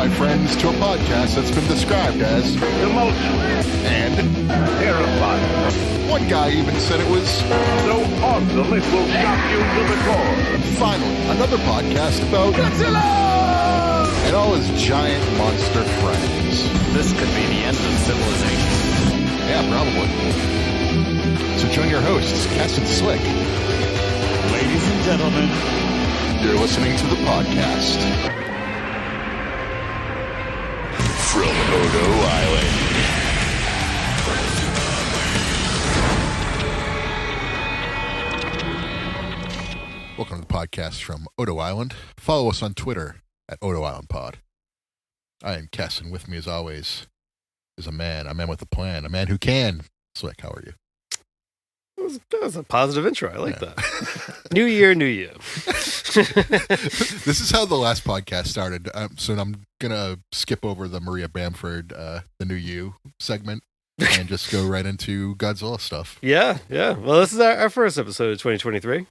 my friends, to a podcast that's been described as emotionless and terrifying. One guy even said it was So awesome it will shock you to the core. finally another podcast about Godzilla and all his giant monster friends. This could be the end of civilization. Yeah, probably. So join your hosts, KES and Slick. Ladies and gentlemen, You're listening to the podcast from Odo Island. Welcome to the podcast from Odo Island. Follow us on Twitter at Odo Island Pod. I am KES, and with me as always is a man with a plan, a man who can. Slick, how are you? That was a positive intro. I like that. New year, new you. This is how the last podcast started. So I'm going to skip over the Maria Bamford, the new you segment and just go right into Godzilla stuff. Yeah. Well, this is our first episode of 2023.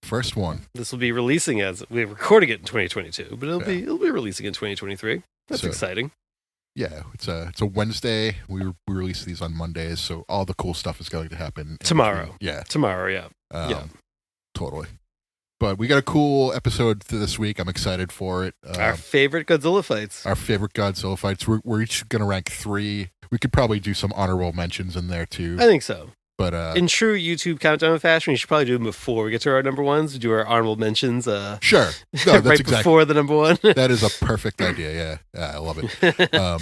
First one. This will be releasing as we're recording it in 2022, but it'll be releasing in 2023. That's exciting. Yeah, it's a Wednesday. We release these on Mondays, so all the cool stuff is going to happen Tomorrow. Yeah. Tomorrow, yeah. Totally. But we got a cool episode this week. I'm excited for it. Our favorite Godzilla fights. We're each going to rank 3. We could probably do some honorable mentions in there too. I think so. But in true YouTube countdown fashion, we should probably do them before we get to our number ones. We do our honorable mentions. Sure. No, that's right before the number one. That is a perfect idea. Yeah, I love it.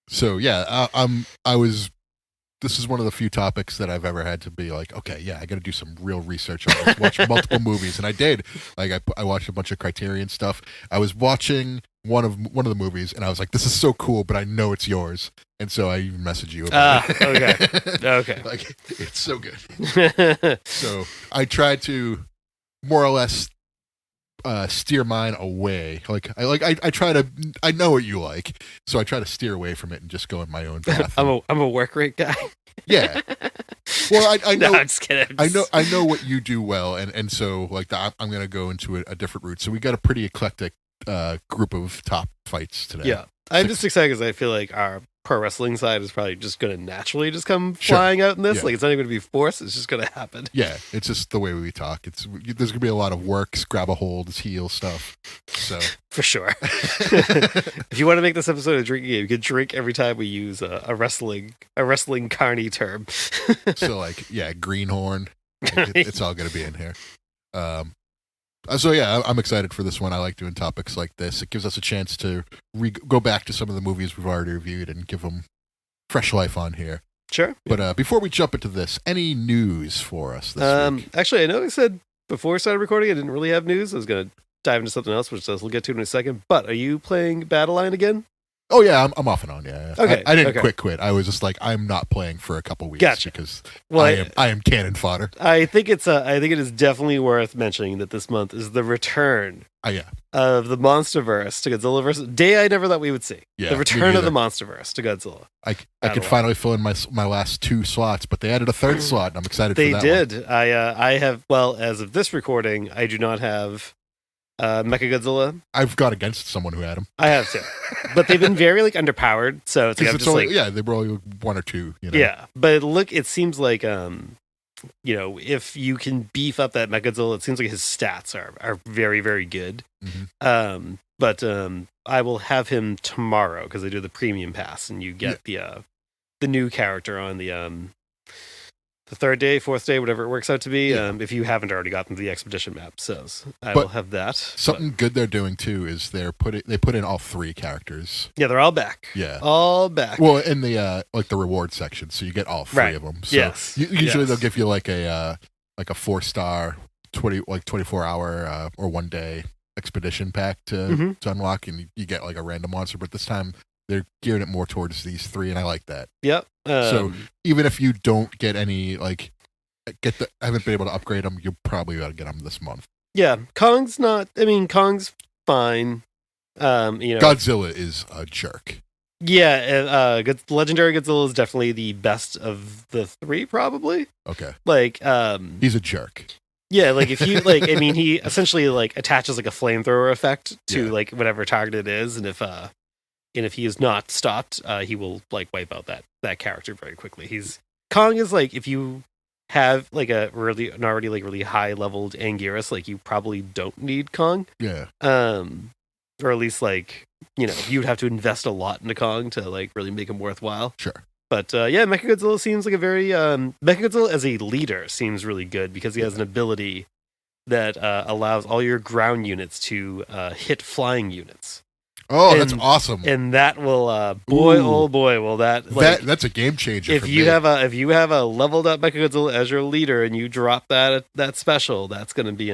So yeah, this is one of the few topics that I've ever had to be like, okay, yeah, I got to do some real research on this, watch multiple movies, and I did. Like, I watched a bunch of Criterion stuff. I was watching one of the movies, and I was like, this is so cool, but I know it's yours, and so I even messaged you about it. Okay. Like, it's so good. So I tried to more or less steer mine away. I know what you like, so I try to steer away from it and just go in my own path. I'm a work rate guy. Yeah. Well, I know. No, I'm just kidding. I know what you do well, and so like I'm going to go into a different route. So we got a pretty eclectic group of top fights today. Yeah, I'm just excited because I feel like our pro wrestling side is probably just going to naturally just come flying out in this. Yeah. Like, it's not even going to be forced. It's just going to happen. Yeah, it's just the way we talk. There's going to be a lot of works, grab a hold, heel stuff. So for sure. If you want to make this episode a drinking game, you can drink every time we use a wrestling carny term. So like, yeah, greenhorn. Like, it's all going to be in here. So yeah, I'm excited for this one. I like doing topics like this. It gives us a chance to go back to some of the movies we've already reviewed and give them fresh life on here. Sure. But before we jump into this, any news for us this week? Actually, I know I said before I started recording I didn't really have news. I was going to dive into something else, which we'll get to in a second. But are you playing Battle Line again? Oh yeah, I'm off and on. Yeah. Okay. I didn't quit. I was just like, I'm not playing for a couple weeks because I am cannon fodder. I think it is definitely worth mentioning that this month is the return of the Monsterverse to Godzilla versus day I never thought we would see. Yeah, the return of the Monsterverse to Godzilla. I could finally fill in my last 2 slots, but they added a 3rd slot, and I'm excited for that. They did. I have, well, as of this recording, I do not have Mechagodzilla. I've got against someone who had him. I have too, but they've been very underpowered. So it's like they were only 1 or 2. You know? Yeah, but it seems like if you can beef up that Mechagodzilla, it seems like his stats are very, very good. Mm-hmm. But I will have him tomorrow because I do the premium pass, and you get the new character on the 3rd day, 4th day, whatever it works out to be, if you haven't already gotten the expedition map. So I will have that. Something good they're doing too is they put in all 3 characters. Yeah, they're all back. Yeah. All back. Well, in the the reward section, so you get all 3 of them. So yes. Usually they'll give you like a 4-star 24-hour or 1 day expedition pack to unlock, and you get like a random monster, but this time they're gearing it more towards these 3, and I like that. Yep. So even if you don't get any, haven't been able to upgrade them, you probably got to get them this month. Yeah, Kong's fine. Godzilla is a jerk. Yeah, Legendary Godzilla is definitely the best of the 3, probably. Okay. He's a jerk. Yeah, like if you he essentially attaches a flamethrower effect to whatever target it is, and if and if he is not stopped, he will like wipe out that character very quickly. Kong is like, if you have like an already like really high leveled Anguirus, like you probably don't need Kong. Yeah. Or at least like, you'd have to invest a lot into Kong to like really make him worthwhile. Sure. But yeah, Mechagodzilla seems like a very Mechagodzilla as a leader seems really good because he has an ability that allows all your ground units to hit flying units. Oh, that's awesome! And that will, oh boy, will that's a game changer. If you have a leveled up Mechagodzilla as your leader and you drop that special, that's going to be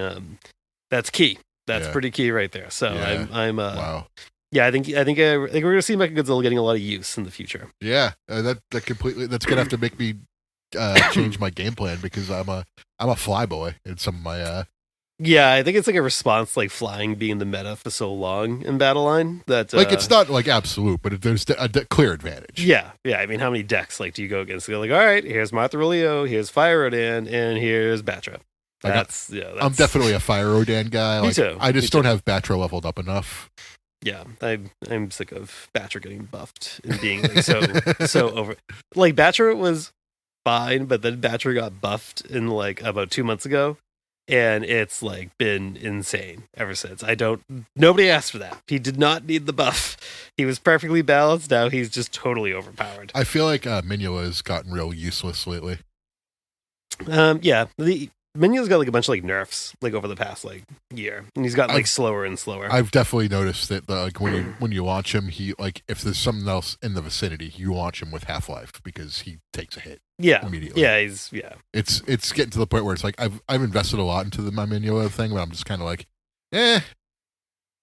that's key. That's pretty key right there. So I'm wow. Yeah, I think we're going to see Mechagodzilla getting a lot of use in the future. Yeah, that's going to have to make me change my game plan because I'm a flyboy in some of my. Yeah, I think it's like a response, like flying being the meta for so long in Battle Line that like it's not like absolute, but there's a clear advantage. Yeah. I mean, how many decks like do you go against? You're like, all right, here's Martha Aurelio, here's Fire Rodan, and here's Batra. I'm definitely a Fire Rodan guy. Me too. I just don't have Batra leveled up enough. Yeah, I'm sick of Batra getting buffed and being like so over. Like Batra was fine, but then Batra got buffed in like about 2 months ago. And it's like been insane ever since. Nobody asked for that. He did not need the buff. He was perfectly balanced. Now he's just totally overpowered. I feel like Minula has gotten real useless lately. Yeah. The Minula's got like a bunch of like nerfs like over the past like year. And he's gotten like slower and slower. I've definitely noticed that like when you launch him, he like if there's something else in the vicinity, you launch him with Half-Life because he takes a hit. Yeah, immediately. Yeah, It's getting to the point where it's like I've invested a lot into my Minula thing, but I'm just kind of like, don't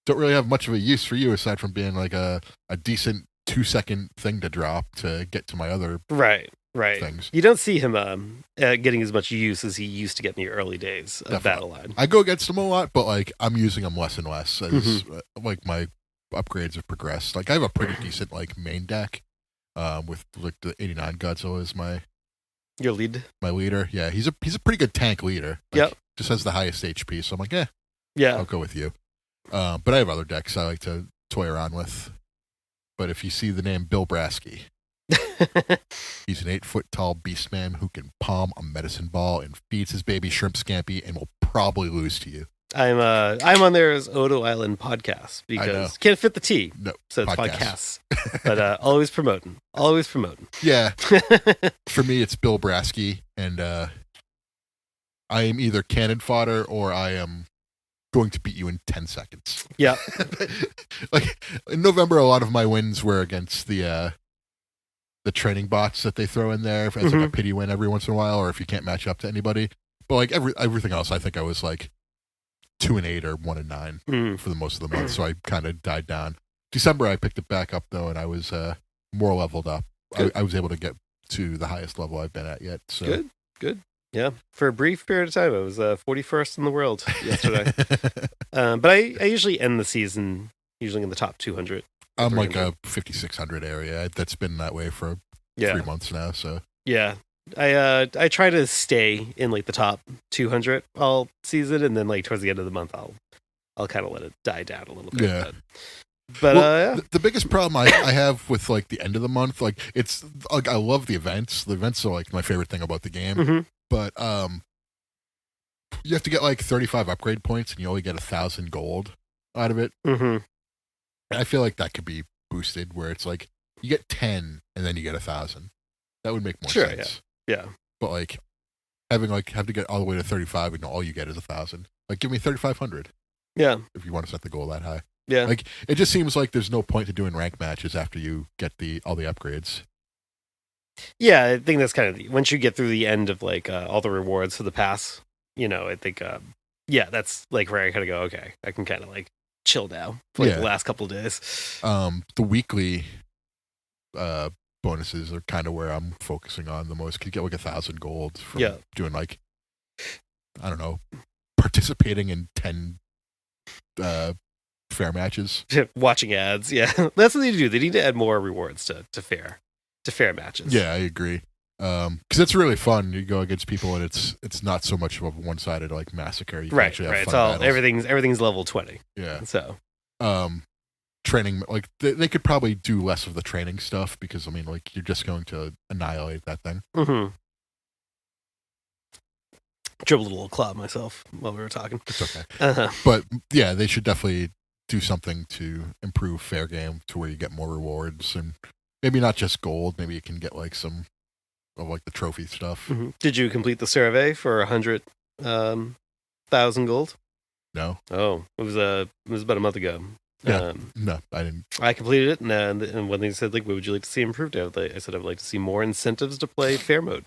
really have much of a use for you aside from being like a decent 2-second thing to drop to get to my other right things. You don't see him getting as much use as he used to get in the early days of Battle Line. I go against him a lot, but like I'm using him less and less as like my upgrades have progressed. Like I have a pretty decent like main deck with like the 89 Godzilla is my leader. Yeah, he's a pretty good tank leader. Like, just has the highest HP, so I'm like, I'll go with you. But I have other decks I like to toy around with. But if you see the name Bill Brasky, he's an 8-foot tall beast man who can palm a medicine ball and feeds his baby shrimp scampi and will probably lose to you. I'm on there as Odo Island Podcast because can't fit the T. No, so it's podcasts. But always promoting. Yeah. For me, it's Bill Brasky, and I am either cannon fodder or I am going to beat you in 10 seconds. Yeah. Like in November, a lot of my wins were against the training bots that they throw in there as like a pity win every once in a while, or if you can't match up to anybody. But like everything else, I think I was like 2-8 or 1-9 for the most of the month, so I kind of died down. December, I picked it back up though, and I was more leveled up. I was able to get to the highest level I've been at yet. So good. Yeah, for a brief period of time, I was 41st in the world yesterday. But I usually end the season usually in the top 200. I'm like a 5,600 area. That's been that way for 3 months now. So yeah. I try to stay in like the top 200 all season, and then like towards the end of the month, I'll kind of let it die down a little bit. Yeah. But the biggest problem I have with like the end of the month, like it's like I love the events. The events are like my favorite thing about the game. But you have to get like 35 upgrade points, and you only get 1,000 gold out of it. I feel like that could be boosted, where it's like you get 10 and then you get 1,000. That would make more sense. Yeah. But like having like have to get all the way to 35 and all you get is 1,000. Like give me 3,500. Yeah. If you want to set the goal that high. Yeah. Like it just seems like there's no point to doing rank matches after you get all the upgrades. Yeah, I think that's kind of once you get through the end of like all the rewards for the pass, I think that's like where I kind of go, okay, I can kind of like chill now for like the last couple of days. The weekly bonuses are kind of where I'm focusing on the most. You get like 1,000 gold from doing like, I don't know, participating in 10 fair matches. Watching ads, that's what they need to do. They need to add more rewards to fair matches. Yeah, I agree. Because it's really fun. You go against people, and it's not so much of a one-sided like massacre. You can actually have fun battles. Everything's level 20. Yeah. So, training, like they could probably do less of the training stuff because I mean, like you're just going to annihilate that thing. Mm-hmm. Dribbled a little claw myself while we were talking. It's okay, Uh-huh. but yeah, they should definitely do something to improve fair game to where you get more rewards and maybe not just gold. Maybe you can get like some of like the trophy stuff. Mm-hmm. Did you complete the survey for 100,000 gold? No, Oh, it was about a month ago. Yeah. No, I didn't. I completed it, and when they said like, "What would you like to see improved?" I said I would like to see more incentives to play fair mode.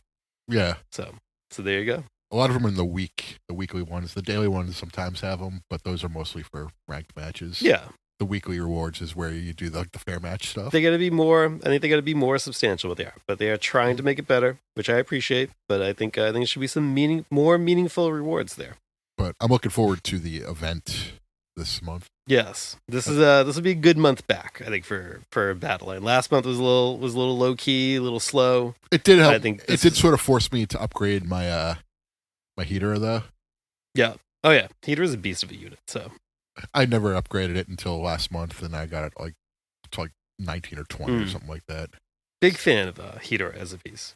Yeah, So there you go. a lot of them are in the weekly ones. The daily ones sometimes have them, but those are mostly for ranked matches. Yeah, The weekly rewards is where you do the fair match stuff. they got to be more. I think they got to be more substantial what they are, but they are trying to make it better, which I appreciate. But I think it should be some more meaningful rewards there. But I'm looking forward to the event this month. Yes, this will be a good month back. I think for Battleline. Last month was a little low key, a little slow. It did help. I think It did sort of force me to upgrade my my heater though. Yeah. Oh yeah, Heater is a beast of a unit. So I never upgraded it until last month, and I got it like to like 19 or 20 or something like that. big fan of Heater as a piece.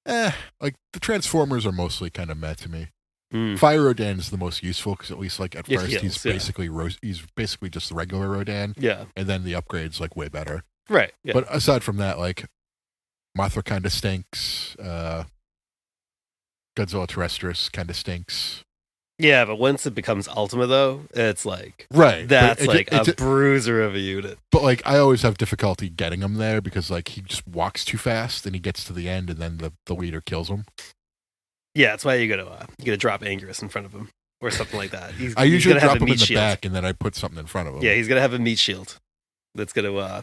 Like the Transformers are mostly kind of meh to me. Mm. Fire Rodan is the most useful because at least like at It first heals, he's yeah. basically just the regular Rodan, Yeah. and then the upgrade's like way better. Right. Yeah. But aside from that, like Mothra kind of stinks. Godzilla Terrestris kind of stinks. Yeah, but once it becomes Ultima, though, it's like Right. that's but like a bruiser of a unit. But like I always have difficulty getting him there because like he just walks too fast and he gets to the end and then the leader kills him. Yeah, that's why you gotta drop Angerus in front of him or something like that. I usually gonna have drop a him in meat the shield. back and then I put something in front of him. Yeah, he's gonna have a meat shield that's gonna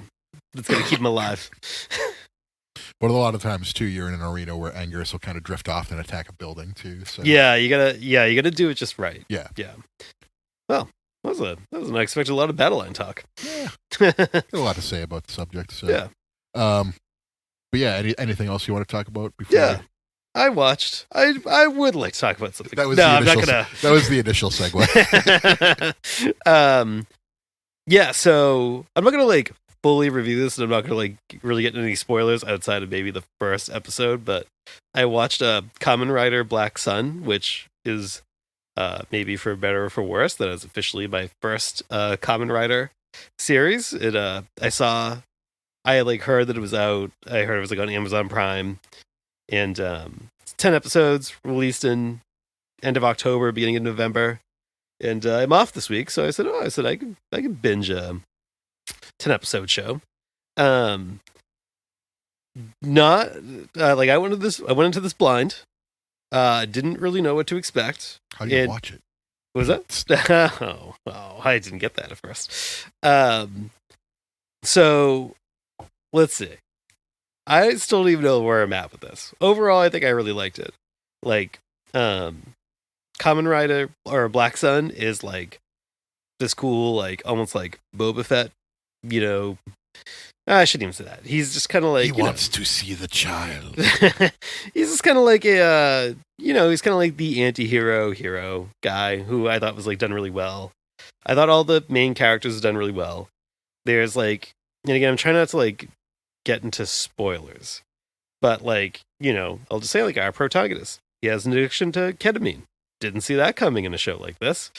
keep him alive. But a lot of times too, you're in an arena where Angerus will kind of drift off and attack a building too. So Yeah, you gotta do it just right. Yeah. Yeah. Well, that was unexpected. A lot of Battleline talk. Yeah. Got a lot to say about the subject. So Yeah. But yeah, anything else you want to talk about before? Yeah. I watched. I would like to talk about something. That was no, the I'm initial, not gonna. That was the initial segue. Yeah, so I'm not gonna like fully review this, and I'm not gonna like really get into any spoilers outside of maybe the first episode. But I watched Kamen Rider Black Sun, which is maybe for better or for worse. That is officially my first Kamen Rider series. I had like heard that it was out. I heard it was like on Amazon Prime, and 10 episodes released in end of October, beginning of November. And I'm off this week, so I said I can binge a 10 episode show. Not like I went into this blind. Didn't really know what to expect. How do you watch it? Was that? Oh, I didn't get that at first. So let's see. I still don't even know where I'm at with this. Overall, I think I really liked it. Like, Kamen Rider or Black Sun is like this cool, like almost like Boba Fett, you know. I shouldn't even say that. He's just kind of like He wants to see the child. he's just kind of like he's kind of like the anti-hero hero guy who I thought was like done really well. I thought all the main characters was done really well. There's like, and again, I'm trying not to like get into spoilers, but like, I'll just say like our protagonist, he has an addiction to ketamine. Didn't see that coming in a show like this.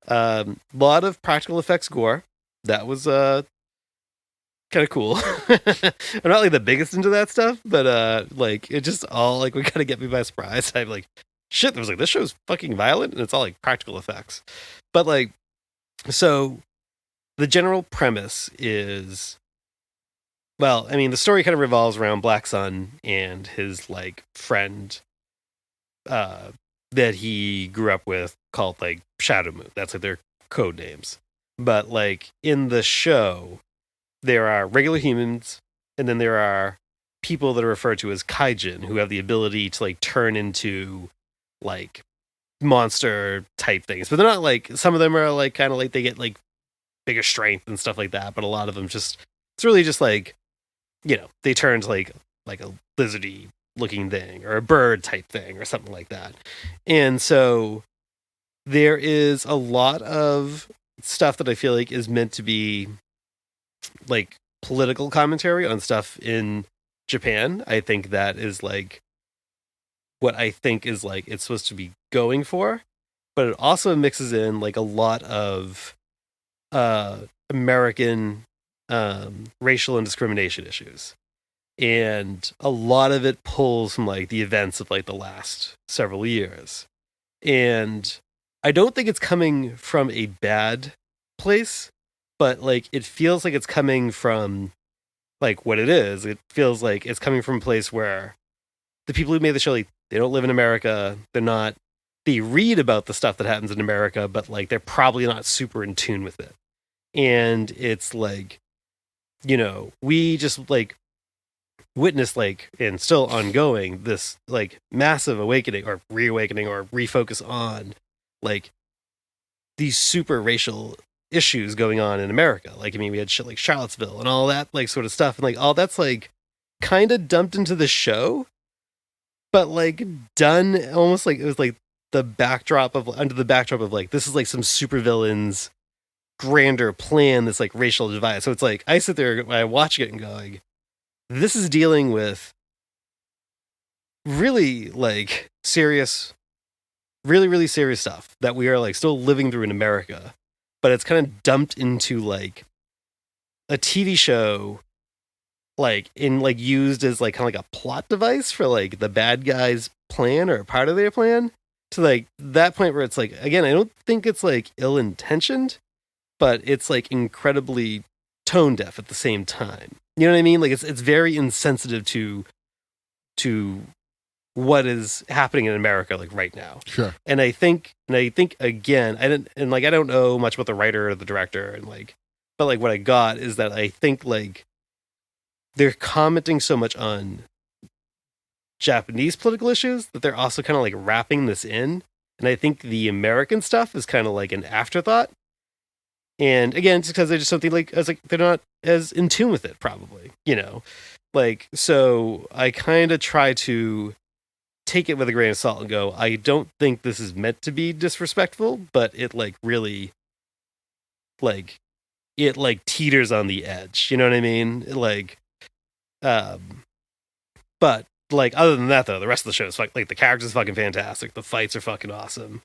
Lot of practical effects gore. That was kind of cool. I'm not like the biggest into that stuff, but like it just all like we gotta get me by surprise. I'm like, shit, there was like this show's fucking violent and it's all like practical effects. But like, so the general premise is, well, I mean, the story kind of revolves around Black Sun and his like friend that he grew up with called like Shadow Moon. That's like their code names. But like in the show, there are regular humans, and then there are people that are referred to as Kaijin who have the ability to like turn into like monster type things. But they're not like, some of them are like kind of like they get like bigger strength and stuff like that. But a lot of them it's really just like, they turn to like a lizardy looking thing or a bird type thing or something like that. And so there is a lot of stuff that I feel like is meant to be like political commentary on stuff in Japan. I think that is like what I think is like it's supposed to be going for, but it also mixes in like a lot of American racial and discrimination issues. And a lot of it pulls from like the events of like the last several years. And I don't think it's coming from a bad place, but like it feels like it's coming from like what it is. It feels like it's coming from a place where the people who made the show, like, they don't live in America. They read about the stuff that happens in America, but like they're probably not super in tune with it. And it's like, you know, we just like witnessed like and still ongoing this like massive awakening or reawakening or refocus on like these super racial issues going on in America. Like, I mean, we had shit like Charlottesville and all that like sort of stuff, and like all that's like kind of dumped into the show, but like done almost like it was like the backdrop of under the backdrop of like this is like some supervillains grander plan, this like racial divide. So it's like I sit there when I watch it and going, this is dealing with really like serious, really, really serious stuff that we are like still living through in America, but it's kind of dumped into like a TV show, like in like used as like kind of like a plot device for like the bad guys' plan or part of their plan to like that point where it's like, again, I don't think it's like ill-intentioned, but it's like incredibly tone deaf at the same time. You know what I mean? Like it's very insensitive to what is happening in America like right now. Sure. And I think again, I don't know much about the writer or the director and like, but like what I got is that I think like they're commenting so much on Japanese political issues that they're also kind of like wrapping this in. And I think the American stuff is kind of like an afterthought. And again, it's because they just something like as like they're not as in tune with it, probably, you know, like so. I kind of try to take it with a grain of salt and go, I don't think this is meant to be disrespectful, but it like really, like, it like teeters on the edge. You know what I mean? Like, but like other than that, though, the rest of the show is like the characters are fucking fantastic. The fights are fucking awesome.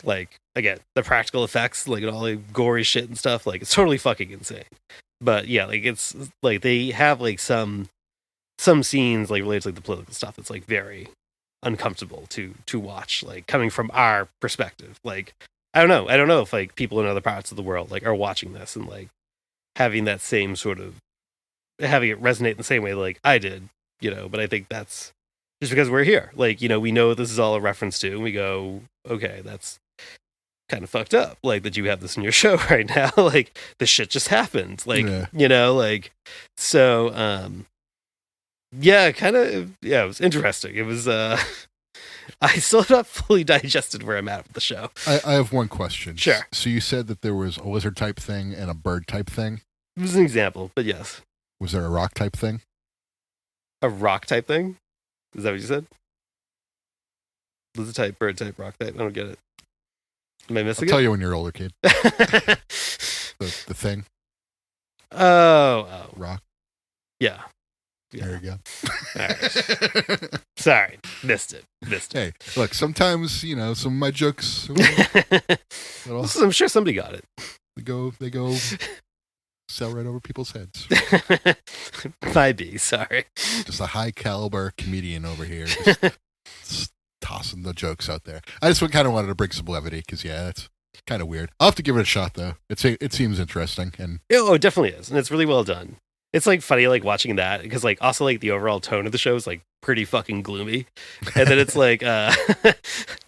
Like, again, the practical effects, like, and all the gory shit and stuff, like, it's totally fucking insane. But, yeah, like, it's, like, they have, like, some scenes, like, related to, like, the political stuff that's, like, very uncomfortable to watch, like, coming from our perspective. Like, I don't know if, like, people in other parts of the world, like, are watching this and, like, having that same sort of, having it resonate in the same way, like, I did, you know, but I think that's just because we're here. Like, you know, we know this is all a reference to, and we go, okay, that's kind of fucked up, like that you have this in your show right now. Like this shit just happened, like, yeah. You know, like, so yeah, kind of, yeah, it was interesting. It was I still have not fully digested where I'm at with the show. I have one question. Sure. So you said that there was a lizard type thing and a bird type thing. It was an example, but yes. Was there a rock type thing? A rock type thing? Is that what you said? Lizard type, bird type, rock type? I don't get it. Am I missing I'll tell you when you're older, kid. the thing. Oh. Rock. Yeah. There you go. All right. Sorry. Missed it. Hey, look, sometimes, you know, some of my jokes, I'm sure somebody got it. They go sell right over people's heads. Might be, sorry. Just a high caliber comedian over here. Just tossing the jokes out there. I just kind of wanted to bring some levity because, yeah, that's kind of weird. I'll have to give it a shot, though. It seems interesting. And oh, it definitely is. And it's really well done. It's like funny, like watching that because like also like the overall tone of the show is like pretty fucking gloomy. And then it's like,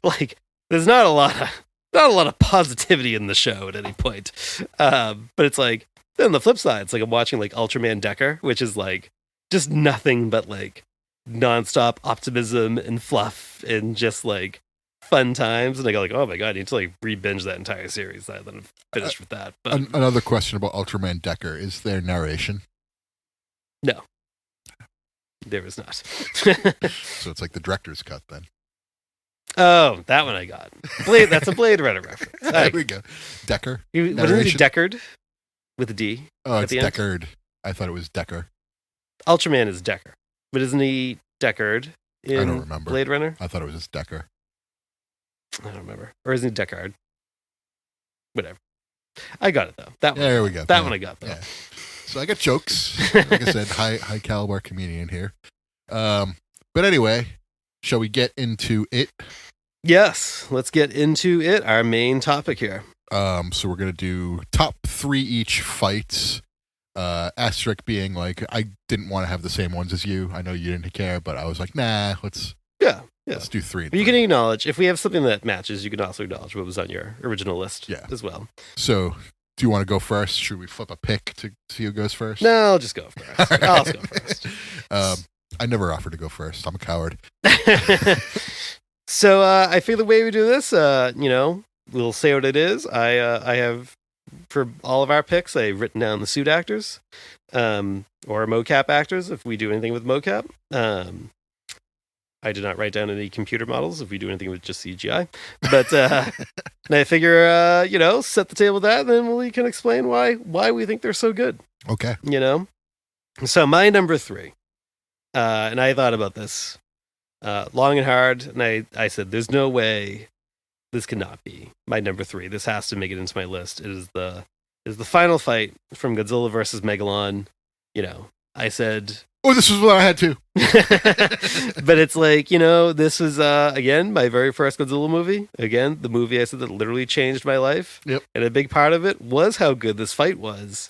like there's not a lot of positivity in the show at any point. But it's like, then on the flip side, it's like I'm watching like Ultraman Decker, which is like just nothing but like nonstop optimism and fluff and just like fun times. And I go like, oh my God, I need to like re-binge that entire series. Then I'm finished with that. But another question about Ultraman Decker. Is there narration? No. There is not. So it's like the director's cut then. Oh, that one I got. Blade. That's a Blade Runner reference. There we go. Decker. What is it? Deckard with a D. Oh, it's Deckard. I thought it was Decker. Ultraman is Decker, but isn't he Deckard in I don't remember. Blade Runner? I thought it was just Decker. I don't remember. Or isn't he Deckard? Whatever. I got it though. That one. There we go. That one I got though. Yeah. So I got jokes. Like I said, high caliber comedian here. But anyway, shall we get into it? Yes, let's get into it. Our main topic here. So we're gonna do top 3 each fights. Asterisk being like, I didn't want to have the same ones as you. I know you didn't care, but I was like, nah, let's do 3. But you can acknowledge if we have something that matches. You can also acknowledge what was on your original list, as well. So, do you want to go first? Should we flip a pick to see who goes first? No, I'll just go first. Right. I'll just go first. I never offered to go first. I'm a coward. So I feel the way we do this, we'll say what it is. I have, for all of our picks, I've written down the suit actors, or mocap actors if we do anything with mocap. I did not write down any computer models if we do anything with just CGI. But and I figure, set the table with that, and then we can explain why we think they're so good. Okay. So my number 3, and I thought about this long and hard, and I said, there's no way this cannot be my number 3. This has to make it into my list. It is the final fight from Godzilla versus Megalon. I said, oh, this was what I had to. but it's like, this was, again, my very first Godzilla movie. Again, the movie I said that literally changed my life. Yep. And a big part of it was how good this fight was.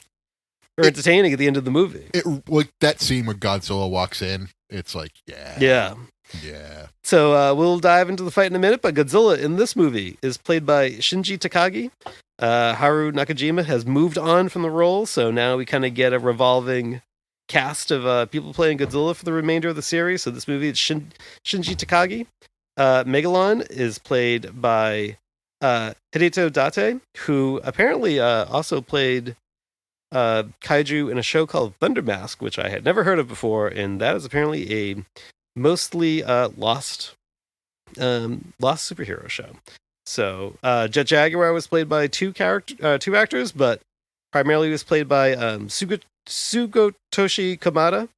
Or entertaining at the end of the movie. Like that scene where Godzilla walks in, it's like, yeah. Yeah. So we'll dive into the fight in a minute, but Godzilla in this movie is played by Shinji Takagi. Haru Nakajima has moved on from the role, so now we kind of get a revolving cast of people playing Godzilla for the remainder of the series. So this movie is Shinji Takagi. Megalon is played by Hideto Date, who apparently also played Kaiju in a show called Thunder Mask, which I had never heard of before, and that is apparently a mostly lost superhero show. So Jet Jaguar was played by two actors, but primarily was played by Sugotoshi Kamada,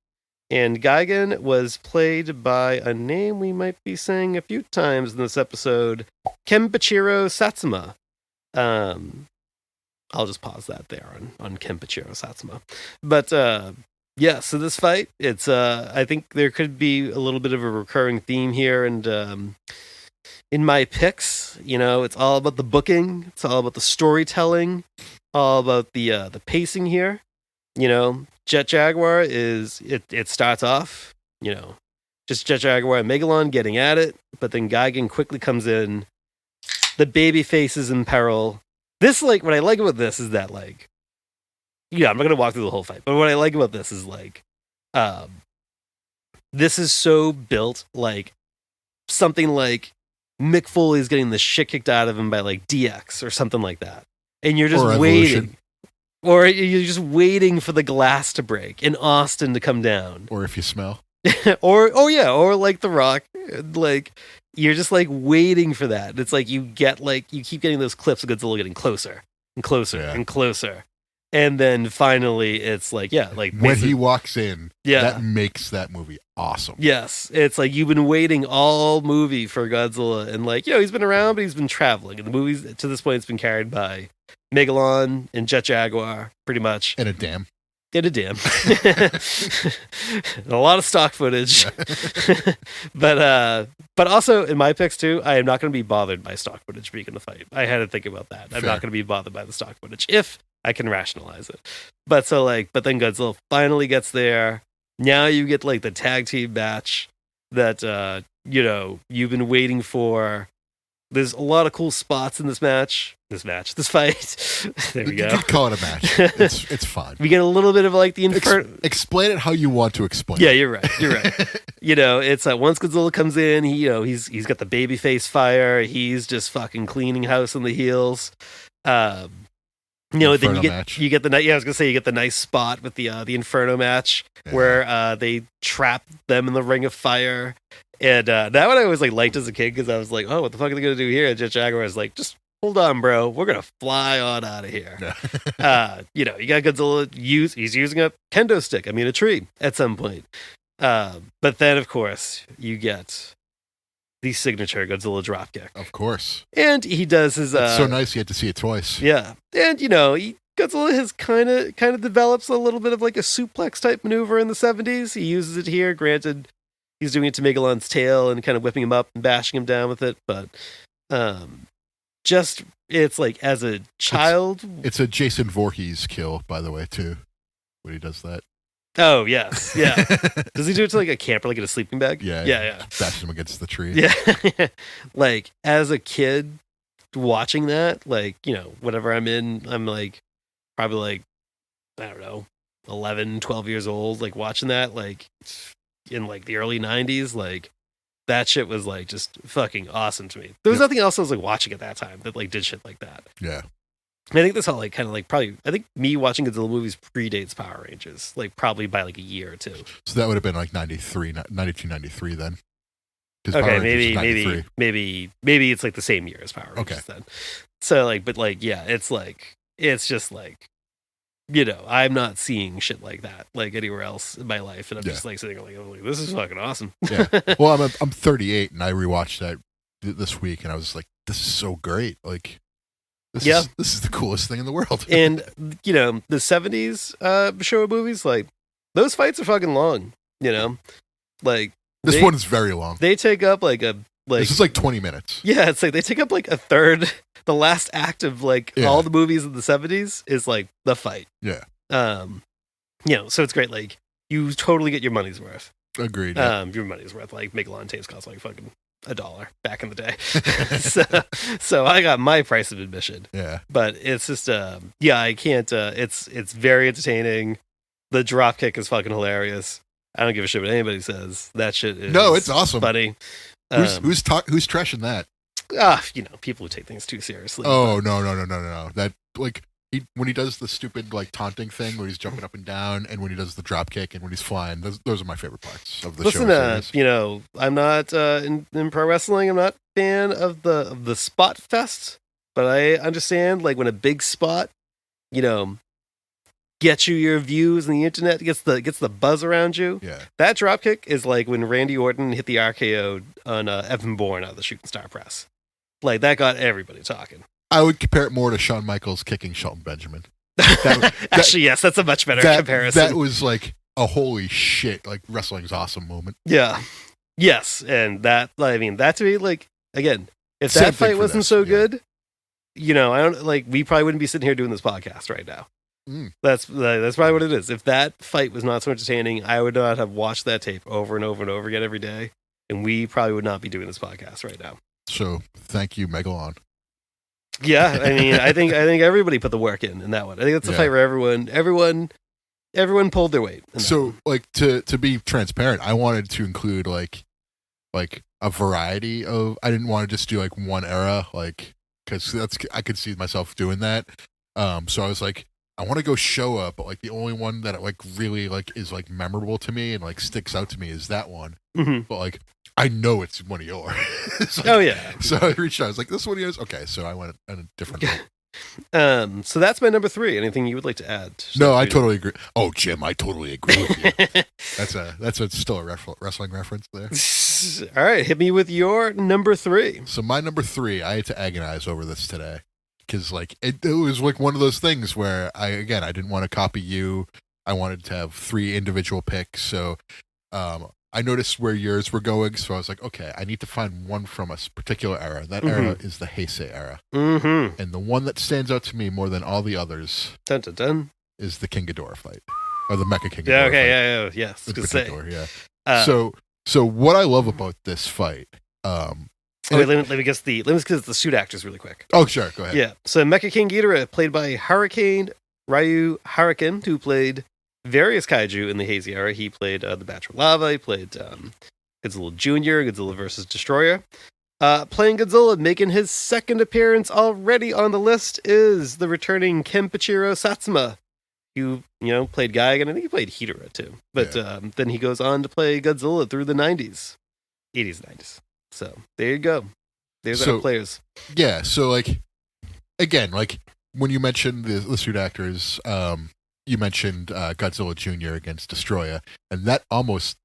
and Gigan was played by a name we might be saying a few times in this episode, Kenpachiro Satsuma. I'll just pause that there on Kenpachiro Satsuma. But so this fight, it's I think there could be a little bit of a recurring theme here, and in my picks, it's all about the booking, it's all about the storytelling, all about the pacing here. Jet Jaguar it starts off, just Jet Jaguar and Megalon getting at it, but then Gigan quickly comes in. The baby face is in peril. This, what I like about this is that, I'm not going to walk through the whole fight, but what I like about this is, this is so built like something like Mick Foley's getting the shit kicked out of him by, DX or something like that. And you're just waiting. Or you're just waiting for the glass to break and Austin to come down. Or if you smell. or like The Rock, you're just waiting for that. It's you keep getting those clips of Godzilla getting closer and closer and closer. And then finally it's when he walks in, that makes that movie awesome. Yes. It's you've been waiting all movie for Godzilla, and he's been around, but he's been traveling. And the movie's to this point it's been carried by Megalon and Jet Jaguar, pretty much. And a dam. And a lot of stock footage. But also in my picks too, I am not going to be bothered by stock footage being in the fight. I had to think about that. I'm not going to be bothered by the stock footage if I can rationalize it. But but then Godzilla finally gets there. Now you get the tag team match that you've been waiting for. There's a lot of cool spots in this fight. There we go. You could call it a match. It's fine. We get a little bit of the explain it how you want to explain. Yeah, you're right. It's once Godzilla comes in, he's got the baby face fire. He's just fucking cleaning house on the heels. Then you get the I was gonna say you get the nice spot with the Inferno match where they trap them in the ring of fire. And that one I always liked as a kid because I was like, oh, what the fuck are they gonna do here? And Jet Jaguar is just hold on, bro, we're gonna fly on out of here. Yeah. You got Godzilla. He's using a kendo stick. I mean, a tree at some point. But then, of course, you get the signature Godzilla dropkick, Of course. and he does his. It's so nice you had to see it twice. Yeah, and Godzilla has kind of develops a little bit of like a suplex type maneuver in the 70s. He uses it here. Granted, he's doing it to Megalon's tail and kind of whipping him up and bashing him down with it, but just it's like as a child. It's a Jason Voorhees kill, by the way, too, when he does that. Oh yes, yeah. Does he do it to like a camper, like in a sleeping bag? Yeah. Bashes him against the tree. Yeah. Like as a kid watching that, like, whenever I'm like probably like, I don't know, 11, 12 years old, like watching that, like in like the early 90s, like that shit was like just fucking awesome to me. There was nothing else I was like watching at that time that like did shit like that. Yeah. And I think this all like kind of like probably, I think me watching Godzilla movies predates Power Rangers, like probably by like a year or two. So that would have been like 92, 93 then. 'Cause Okay, Power Rangers is 93. maybe it's like the same year as Power Rangers then. So like, but like, yeah, it's just like, I'm not seeing shit like that like anywhere else in my life, and I'm just like sitting there like, this is fucking awesome. Yeah. Well, I'm 38 and I rewatched that this week and I was like, this is so great. Like, this is the coolest thing in the world. And the 70s Showa movies, like those fights are fucking long. Like this one is very long. They take up like this is like 20 minutes. Yeah, it's like they take up like a third. The last act of like all the movies of the 70s is like the fight. Yeah. So it's great. Like you totally get your money's worth. Agreed. Yeah. Your money's worth. Like Megalon tapes cost like fucking $1 back in the day. so I got my price of admission. Yeah. But it's just I can't. It's very entertaining. The drop kick is fucking hilarious. I don't give a shit what anybody says. That shit is it's awesome. Buddy. Who's trashing that? People who take things too seriously. Oh, no. That, like, when he does the stupid, like, taunting thing where he's jumping up and down, and when he does the drop kick and when he's flying, those are my favorite parts of the show. Listen, I'm not in pro wrestling. I'm not a fan of the spot fest, but I understand, like, when a big spot, gets you your views on the internet, gets the buzz around you. Yeah. That dropkick is like when Randy Orton hit the RKO on Evan Bourne out of the Shooting Star Press. Like that got everybody talking. I would compare it more to Shawn Michaels kicking Shelton Benjamin. Actually, yes, that's a much better comparison. That was like a holy shit, like wrestling's awesome moment. Yeah. Yes, and that to me, like, again, if that fight wasn't so good, I don't like we probably wouldn't be sitting here doing this podcast right now. That's probably what it is. If that fight was not so entertaining, I would not have watched that tape over and over and over again every day, and we probably would not be doing this podcast right now. So, thank you, Megalon. Yeah, I think everybody put the work in that one. I think that's a fight where everyone pulled their weight. So, like to be transparent, I wanted to include like a variety of. I didn't want to just do like one era, like because I could see myself doing that. So I was like, I want to go Showa, but like the only one that like really like is like memorable to me and like sticks out to me is that one. Mm-hmm. But like I know it's one of yours. Like, oh yeah. So I reached out. I was like, this one of yours. Okay, so I went on a different one. So that's my number 3. Anything you would like to add? No, I totally agree. Oh, Jim, I totally agree with you. That's still a wrestling reference there. All right, hit me with your number 3. So my number 3, I had to agonize over this today. Because like it was like one of those things where I didn't want to copy you. I wanted to have 3 individual picks. So I noticed where yours were going. So I was like, okay, I need to find one from a particular era. That era is the Hesei era. Mm-hmm. And the one that stands out to me more than all the others is the King Ghidorah fight. Or the Mecha King Ghidorah fight. Yeah. Yes. In particular, yeah. So what I love about this fight... let me guess the suit actors really quick. Oh, sure. Go ahead. Yeah. So Mecha King Ghidorah, played by Hurricane Ryu Hurricane, who played various kaiju in the Hesei era. He played the Batch of Lava. He played Godzilla Jr., Godzilla vs. Destroyer. Playing Godzilla, making his second appearance already on the list, is the returning Kenpachiro Satsuma, who, played Gigan. I think he played Hidora, too. But then he goes on to play Godzilla through the 80s, 90s. So there you go. There's our players. Yeah, so like again, like when you mentioned the suit actors, you mentioned Godzilla Jr. against Destroyer, and that was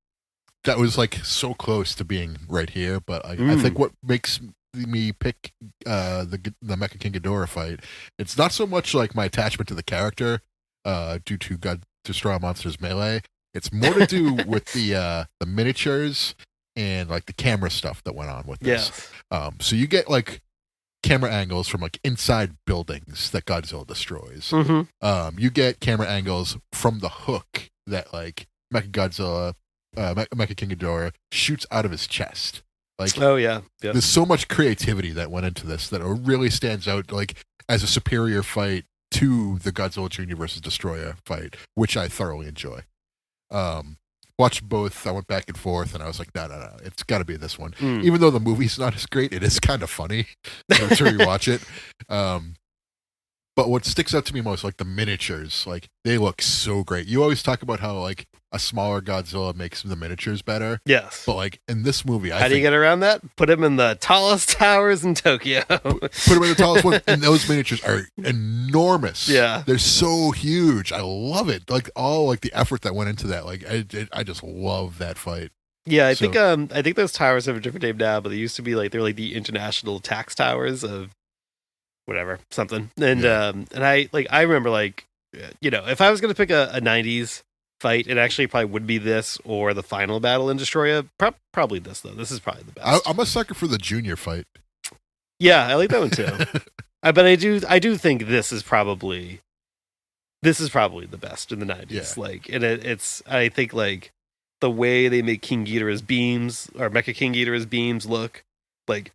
like so close to being right here. But I think what makes me pick the Mecha King Ghidorah fight, it's not so much like my attachment to the character due to God Destroy Monsters Melee. It's more to do with the miniatures and like the camera stuff that went on with this. Yes. So you get like camera angles from like inside buildings that Godzilla destroys. Mm-hmm. You get camera angles from the hook that like Mecha King Ghidorah shoots out of his chest. Like, oh yeah, there's so much creativity that went into this that it really stands out like as a superior fight to the Godzilla Jr. versus Destroyer fight, which I thoroughly enjoy. Watched both. I went back and forth, and I was like, no, it's got to be this one. Even though the movie's not as great, it is kind of funny to rewatch it. But what sticks out to me most, like the miniatures, like they look so great. You always talk about how like a smaller Godzilla makes the miniatures better. Yes. But like in this movie, how do you get around that? Put him in the tallest towers in Tokyo. Put him in the tallest one, and those miniatures are enormous. Yeah. They're so huge. I love it. Like all like the effort that went into that. Like I just love that fight. Yeah, I think those towers have a different name now, but they used to be like they're like the international tax towers of whatever something. And I remember like if I was gonna pick a 90s fight, it actually probably would be this or the final battle in Destroyer. Probably this though. This is probably the best. I'm a sucker for the junior fight. Yeah, I like that one too. But I do think this is probably the best in the 90s. Yeah. Like, and it's I think like the way they make King Ghidorah's beams or Mecha King Ghidorah's beams look like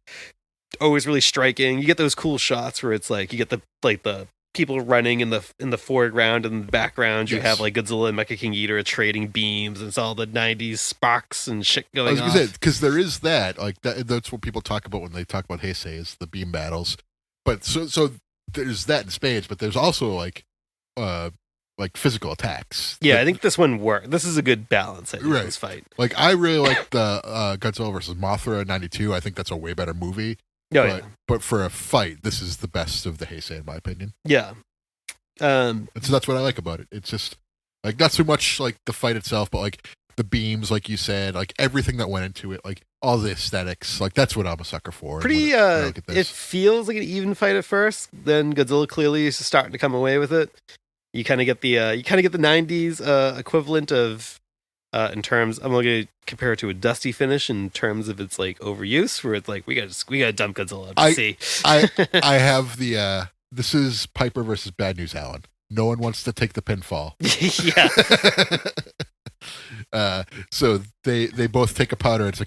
always really striking. You get those cool shots where it's like you get the people running in the foreground, and in the background you have like Godzilla and Mecha King Ghidorah trading beams, and it's all the 90s sparks and shit going on. I was gonna say, because there is that, like that's what people talk about when they talk about Hesei, is the beam battles. But so there's that in spades, but there's also like physical attacks. Yeah, I think this one worked. This is a good balance, I think, right. This fight. Like I really like the Godzilla versus Mothra '92. I think that's a way better movie. But for a fight, this is the best of the Heisei, in my opinion. Yeah. So that's what I like about it. It's just like not so much like the fight itself, but like the beams, like you said, like everything that went into it, like all the aesthetics. Like that's what I'm a sucker for. Pretty. It feels like an even fight at first. Then Godzilla clearly is starting to come away with it. You kind of get the 90s equivalent of. In terms, I'm going to compare it to a Dusty Finish in terms of its like overuse, where it's like we got to dump Godzilla to see. I have the this is Piper versus Bad News Allen. No one wants to take the pinfall. Yeah. So they both take a powder. It's a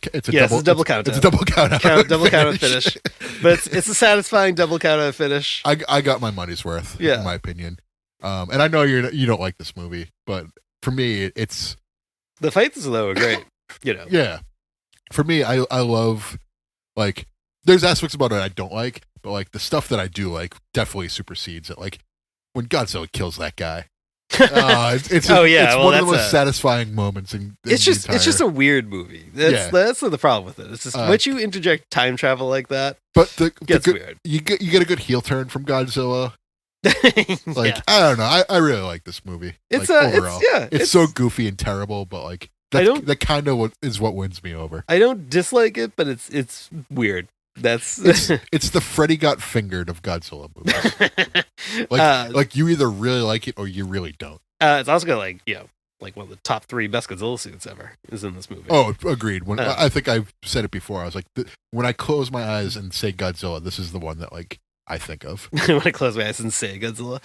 double count. It's a double count. Double count finish. But it's a satisfying double count finish. I got my money's worth. Yeah. In my opinion. And I know you don't like this movie, but for me it's. The fights, though, are great. Yeah. For me, I love, like, there's aspects about it I don't like, but, like, the stuff that I do like definitely supersedes it. Like, when Godzilla kills that guy. It's one of the most satisfying moments in it's just a weird movie. That's the problem with it. It's just once you interject time travel like that, but it gets weird. You get a good heel turn from Godzilla. Like I don't know, I really like this movie. It's like, overall, it's so goofy and terrible, but like that kind of is what wins me over. I don't dislike it, but it's weird. It's the Freddy got fingered of Godzilla movies. Like you either really like it or you really don't. It's also got like one of the top 3 best Godzilla suits ever is in this movie. Oh, agreed. When I think I've said it before, I was like, when I close my eyes and say Godzilla, this is the one that like I think of. When I close my eyes and say Godzilla.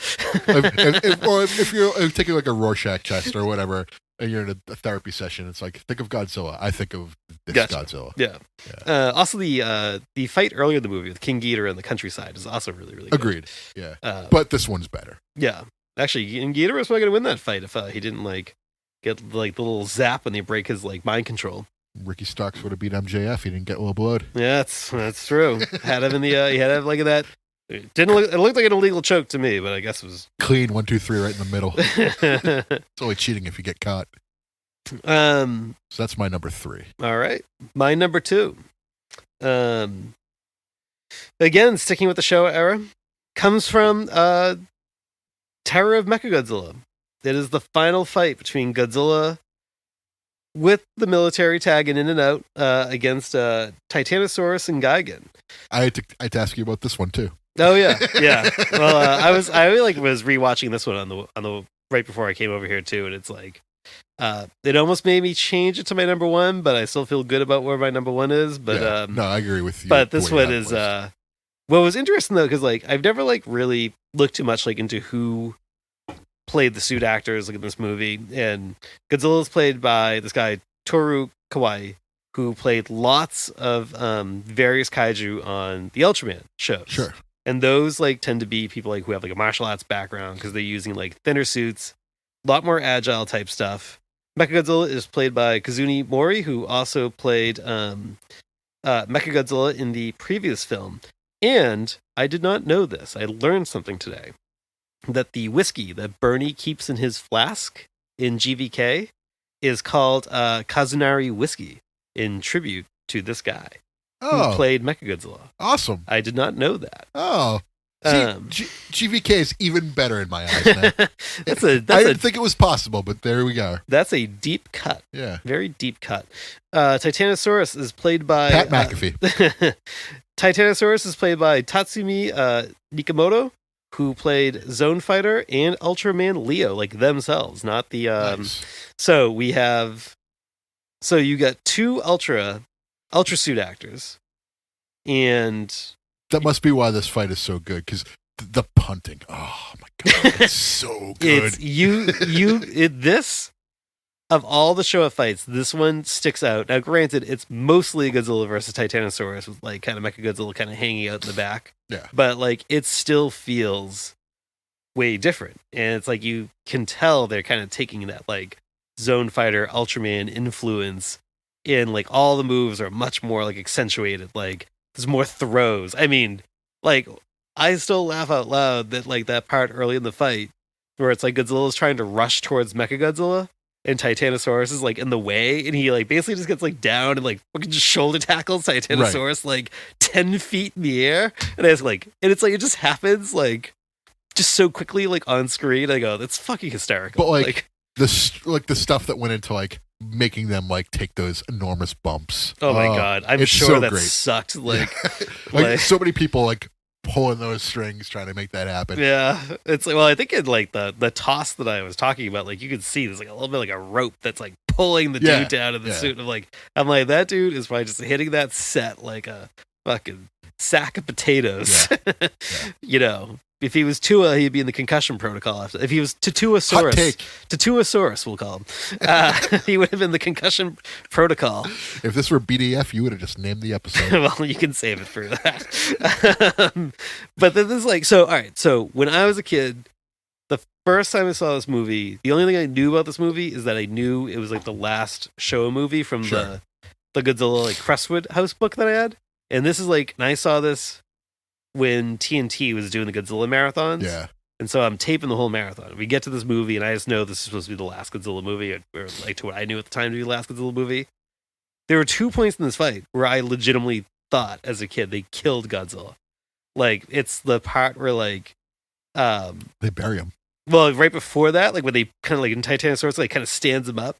if you're taking like a Rorschach test or whatever, and you're in a therapy session, it's like, think of Godzilla. I think of this Godzilla. Yeah. Also, the fight earlier in the movie with King Ghidorah in the countryside is also really, really good. Agreed. Yeah. But this one's better. Yeah. Actually, King Ghidorah was probably going to win that fight if he didn't like get like the little zap when they break his like mind control. Ricky Starks would have beat MJF. He didn't get a little blood. Yeah, that's true. Had him in the he had him like that. It looked like an illegal choke to me, but I guess it was clean 1, 2, 3 right in the middle. It's only cheating if you get caught. So that's my number 3. All right, my number 2. Again, sticking with the Showa era, comes from Terror of Mechagodzilla. It is the final fight between Godzilla with the military tagging in and out against Titanosaurus and Gigan. I had to ask you about this one too. Oh yeah. Well, I was rewatching this one on the right before I came over here too, and it's like it almost made me change it to my number one, but I still feel good about where my number one is. But no, I agree with you. But this one is what was interesting though, because like I've never like really looked too much like into who played the suit actors like in this movie, and Godzilla is played by this guy Toru Kawai, who played lots of various kaiju on the Ultraman shows. Sure. And those like tend to be people like who have like a martial arts background because they're using like thinner suits, a lot more agile type stuff. Mechagodzilla is played by Kazuni Mori, who also played Mechagodzilla in the previous film. And I did not know this. I learned something today. That the whiskey that Bernie keeps in his flask in GVK is called Kazunari whiskey in tribute to this guy who played Mechagodzilla. Awesome. I did not know that. Oh. See, GVK is even better in my eyes now. I didn't think it was possible, but there we go. That's a deep cut. Yeah. Very deep cut. Titanosaurus is played by... Pat McAfee. Titanosaurus is played by Tatsumi Nikamoto, who played Zone Fighter and Ultraman Leo, like themselves, not the... Nice. So we have... So you got two Ultra suit actors, and... That must be why this fight is so good, because the punting. Oh my god, it's so good. This of all the Showa fights, this one sticks out. Now, granted, it's mostly Godzilla versus Titanosaurus with like kind of Mechagodzilla kind of hanging out in the back. Yeah, but like it still feels way different, and it's like you can tell they're kind of taking that like Zone Fighter, Ultraman influence in like all the moves are much more like accentuated, like. There's more throws. I mean, like, I still laugh out loud that, like, that part early in the fight where it's like Godzilla's trying to rush towards Mechagodzilla and Titanosaurus is, like, in the way and he, like, basically just gets, like, down and, like, fucking just shoulder tackles Titanosaurus, like, 10 feet in the air. And it's like, it just happens, like, just so quickly, like, on screen. I go, that's fucking hysterical. But, like the stuff that went into, like, making them like take those enormous bumps. Oh my god, I'm sure so that great. Sucked. Like, like so many people like pulling those strings trying to make that happen. Yeah, it's like, well, I think in like the toss that I was talking about, like you could see there's like a little bit like a rope that's like pulling the dude down in the suit. I'm like that dude is probably just hitting that set like a fucking sack of potatoes. Yeah. You know. If he was Tua, he'd be in the concussion protocol. If he was Tatuasaurus, we'll call him. He would have been the concussion protocol. If this were BDF, you would have just named the episode. Well, you can save it for that. But this is like, so, all right. So when I was a kid, the first time I saw this movie, the only thing I knew about this movie is that I knew it was like the last Showa movie from the Godzilla like Crestwood House book that I had. And this is like, and I saw this when TNT was doing the Godzilla marathons. Yeah. And so I'm taping the whole marathon. We get to this movie, and I just know this is supposed to be the last Godzilla movie, or like to what I knew at the time to be the last Godzilla movie. There were 2 points in this fight where I legitimately thought as a kid they killed Godzilla. Like, it's the part where, like... they bury him. Well, right before that, like, when they kind of, like, in Titanosaurus, like, kind of stands him up.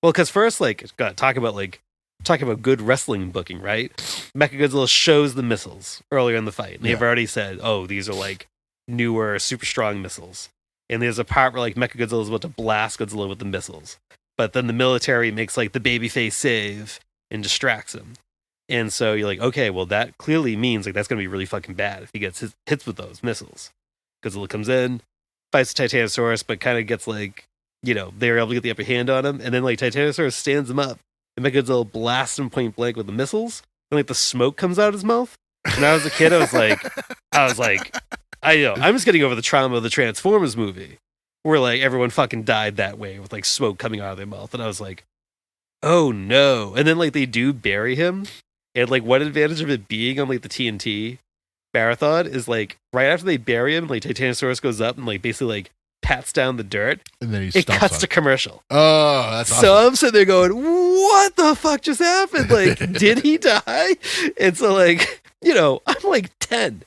Well, because first, like, God, talk about good wrestling booking, right? Mechagodzilla shows the missiles earlier in the fight. And they've already said, oh, these are like newer, super strong missiles. And there's a part where like Mechagodzilla is about to blast Godzilla with the missiles. But then the military makes like the babyface save and distracts him. And so you're like, okay, well, that clearly means like that's going to be really fucking bad if he gets hits with those missiles. Godzilla comes in, fights Titanosaurus, but kind of gets like, you know, they're able to get the upper hand on him. And then like Titanosaurus stands him up. And Mechagodzilla blasts him point blank with the missiles, and like the smoke comes out of his mouth. When I was a kid, I was like, I know, I'm just getting over the trauma of the Transformers movie, where like everyone fucking died that way with like smoke coming out of their mouth, and I was like, oh no. And then like they do bury him, and like one advantage of it being on like the TNT marathon is like right after they bury him, like Titanosaurus goes up and like basically like pats down the dirt, and then it cuts to commercial. Oh, that's awesome. So I'm sitting there going, what the fuck just happened? Like, did he die? And so like, you know, I'm like 10.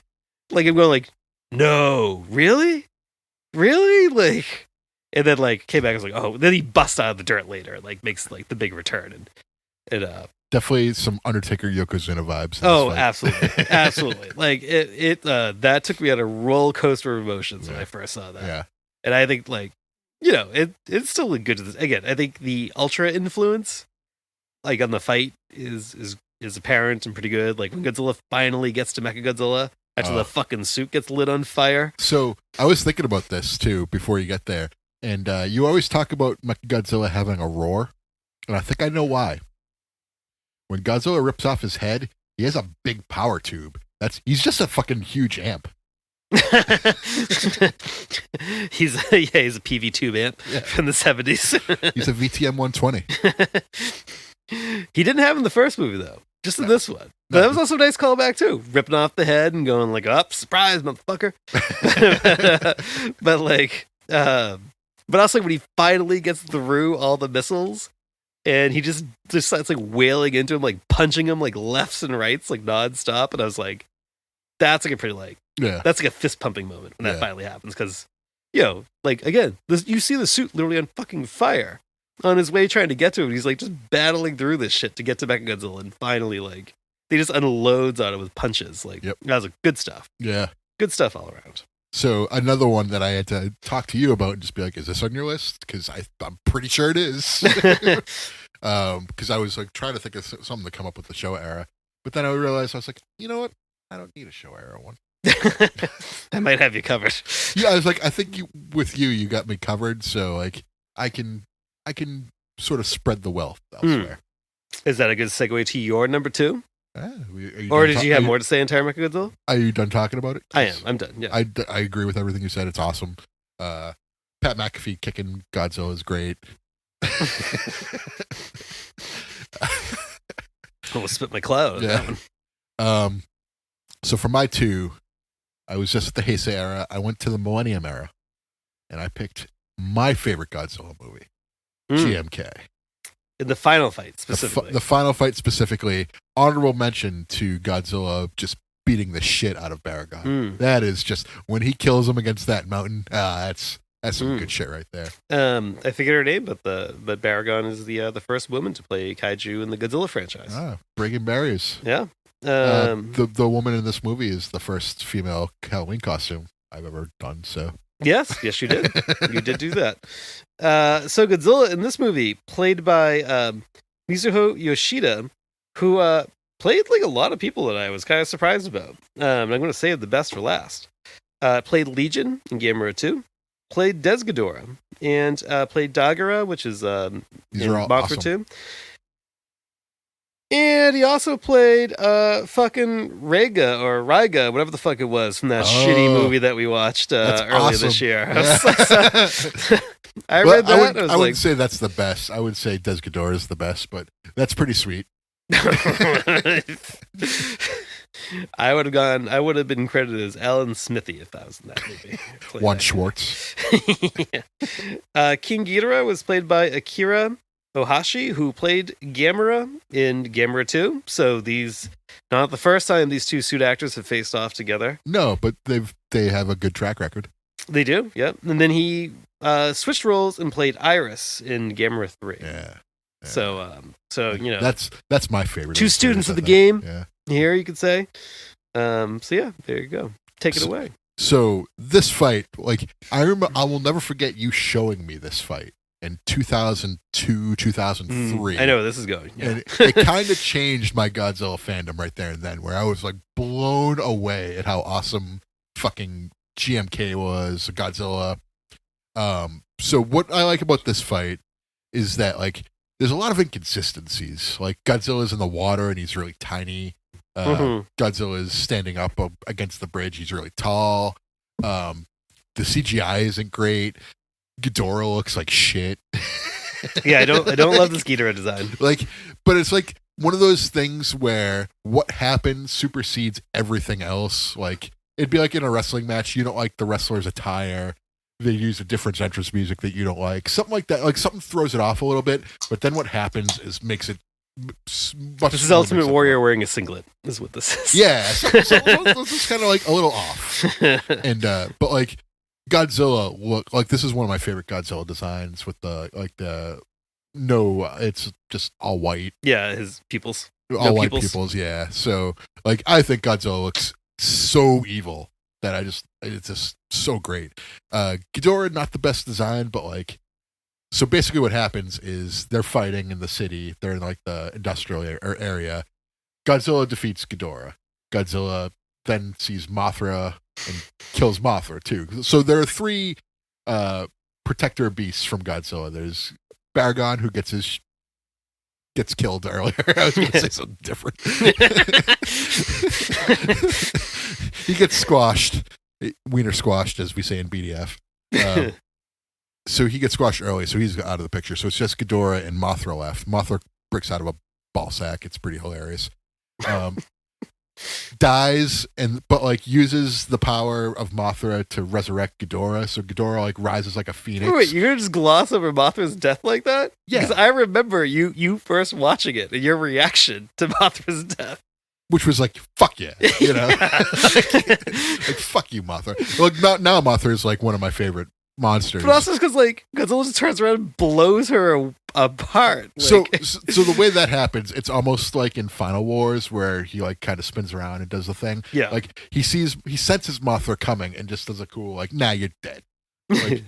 Like I'm going like, no, really? Like, and then like came back and was like, oh, then he busts out of the dirt later, like makes like the big return and Definitely some Undertaker Yokozuna vibes. Oh, absolutely. Like it that took me on a roller coaster of emotions when I first saw that. Yeah. And I think like, you know, it's still good to this. Again, I think the Ultra influence like on the fight is apparent and pretty good. Like when Godzilla finally gets to Mechagodzilla after the fucking suit gets lit on fire. So I was thinking about this too before you get there. And you always talk about Mechagodzilla having a roar. And I think I know why. When Godzilla rips off his head, he has a big power tube. He's just a fucking huge amp. he's a PV tube amp from the 70s. He's a VTM 120. He didn't have in the first movie though, just in this one. But that was also a nice callback too, ripping off the head and going like, "Up, surprise, motherfucker!" but like, but also when he finally gets through all the missiles. And he just starts like wailing into him, like punching him like lefts and rights, like nonstop. And I was like, that's like a pretty like, that's like a fist pumping moment when that finally happens. Cause, you know, like again, you see the suit literally on fucking fire on his way trying to get to him. He's like just battling through this shit to get to Mechagodzilla. And finally, like, he just unloads on it with punches. Like, that was like good stuff. Yeah. Good stuff all around. So another one that I had to talk to you about and just be like, is this on your list? Because I'm pretty sure it is. Because I was like trying to think of something to come up with the Showa era. But then I realized I was like, you know what? I don't need a Showa era one. I might have you covered. Yeah, I was like, I think you got me covered. So like I can sort of spread the wealth elsewhere. Is that a good segue to your number 2? Or did you have more to say on Terra Mechagodzilla? Are you done talking about it? I am. I'm done. Yeah. I agree with everything you said. It's awesome. Pat McAfee kicking Godzilla is great. Almost spit my cloud on that one. So for my 2, I was just at the Hesei era. I went to the Millennium era, and I picked my favorite Godzilla movie, GMK. In the final fight, specifically. The final fight, specifically. Honorable mention to Godzilla just beating the shit out of Baragon. That is just, when he kills him against that mountain, that's some good shit right there. I figured her name, but Baragon is the first woman to play Kaiju in the Godzilla franchise. Breaking barriers. Yeah. The woman in this movie is the first female Halloween costume I've ever done, so... Yes, you did. You did do that. So Godzilla in this movie, played by Mizuho Yoshida, who played like a lot of people that I was kind of surprised about. I'm going to save the best for last. Played Legion in Gamera 2, played Desghidorah, and played Dagara, which is in Monster 2. And he also played fucking Raiga, whatever the fuck it was, from that shitty movie that we watched earlier this year. Yeah. I read that. I wouldn't say that's the best. I would say Desghidorah is the best, but that's pretty sweet. I would have been credited as Alan Smithy if that was in that movie. Juan Schwartz. King Ghidorah was played by Akira Ohashi, who played Gamera in Gamera 2. So these, not the first time these two suit actors have faced off together. No, but they have a good track record. They do, yep. And then he switched roles and played Iris in Gamera 3. Yeah. So you know, that's my favorite. Two students of the game. Yeah. Here you could say. So yeah, there you go. Take it away. So this fight, like I will never forget you showing me this fight in 2002, 2003. I know where this is going. Yeah. And it kind of changed my Godzilla fandom right there and then, where I was like blown away at how awesome fucking GMK was, Godzilla. So what I like about this fight is that like there's a lot of inconsistencies. Like Godzilla's in the water and he's really tiny. Godzilla is standing up against the bridge. He's really tall. The CGI isn't great. Ghidorah looks like shit. Yeah, I don't love this Ghidorah design. Like, but it's like one of those things where what happened supersedes everything else. Like it'd be like in a wrestling match, you don't like the wrestler's attire. They use a different entrance music that you don't like. Something like that. Like something throws it off a little bit, but then what happens is makes it much This is more Ultimate mixed up. Warrior wearing a singlet, is what this is. Yeah, so this is kind of like a little off. And but like Godzilla, look, like this is one of my favorite Godzilla designs with it's just all white, Yeah, his peoples. all white pupils. peoples. Yeah, so like I think Godzilla looks so evil that it's just so great. Ghidorah, not the best design, but like. So basically what happens is they're fighting in the city. They're in like the industrial area. Godzilla defeats Ghidorah. Godzilla then sees Mothra and kills Mothra too. So there are 3 protector beasts from Godzilla. There's Baragon, who gets killed earlier. I was going to say something different. He gets squashed. Wiener squashed, as we say in BDF. So he gets squashed early, so he's out of the picture. So it's just Ghidorah and Mothra left. Mothra breaks out of a ball sack. It's pretty hilarious. Dies, but like uses the power of Mothra to resurrect Ghidorah. So Ghidorah like rises like a phoenix. Wait, you're gonna just gloss over Mothra's death like that? Yeah. Because I remember you first watching it and your reaction to Mothra's death. Which was like, fuck yeah, you know? like fuck you, Mothra. Like now Mothra is like one of my favorite monsters. But also because like Godzilla just turns around and blows her apart. Like, So the way that happens, it's almost like in Final Wars where he like kind of spins around and does the thing. Yeah. Like he senses Mothra coming and just does a cool like, nah, you're dead. Like,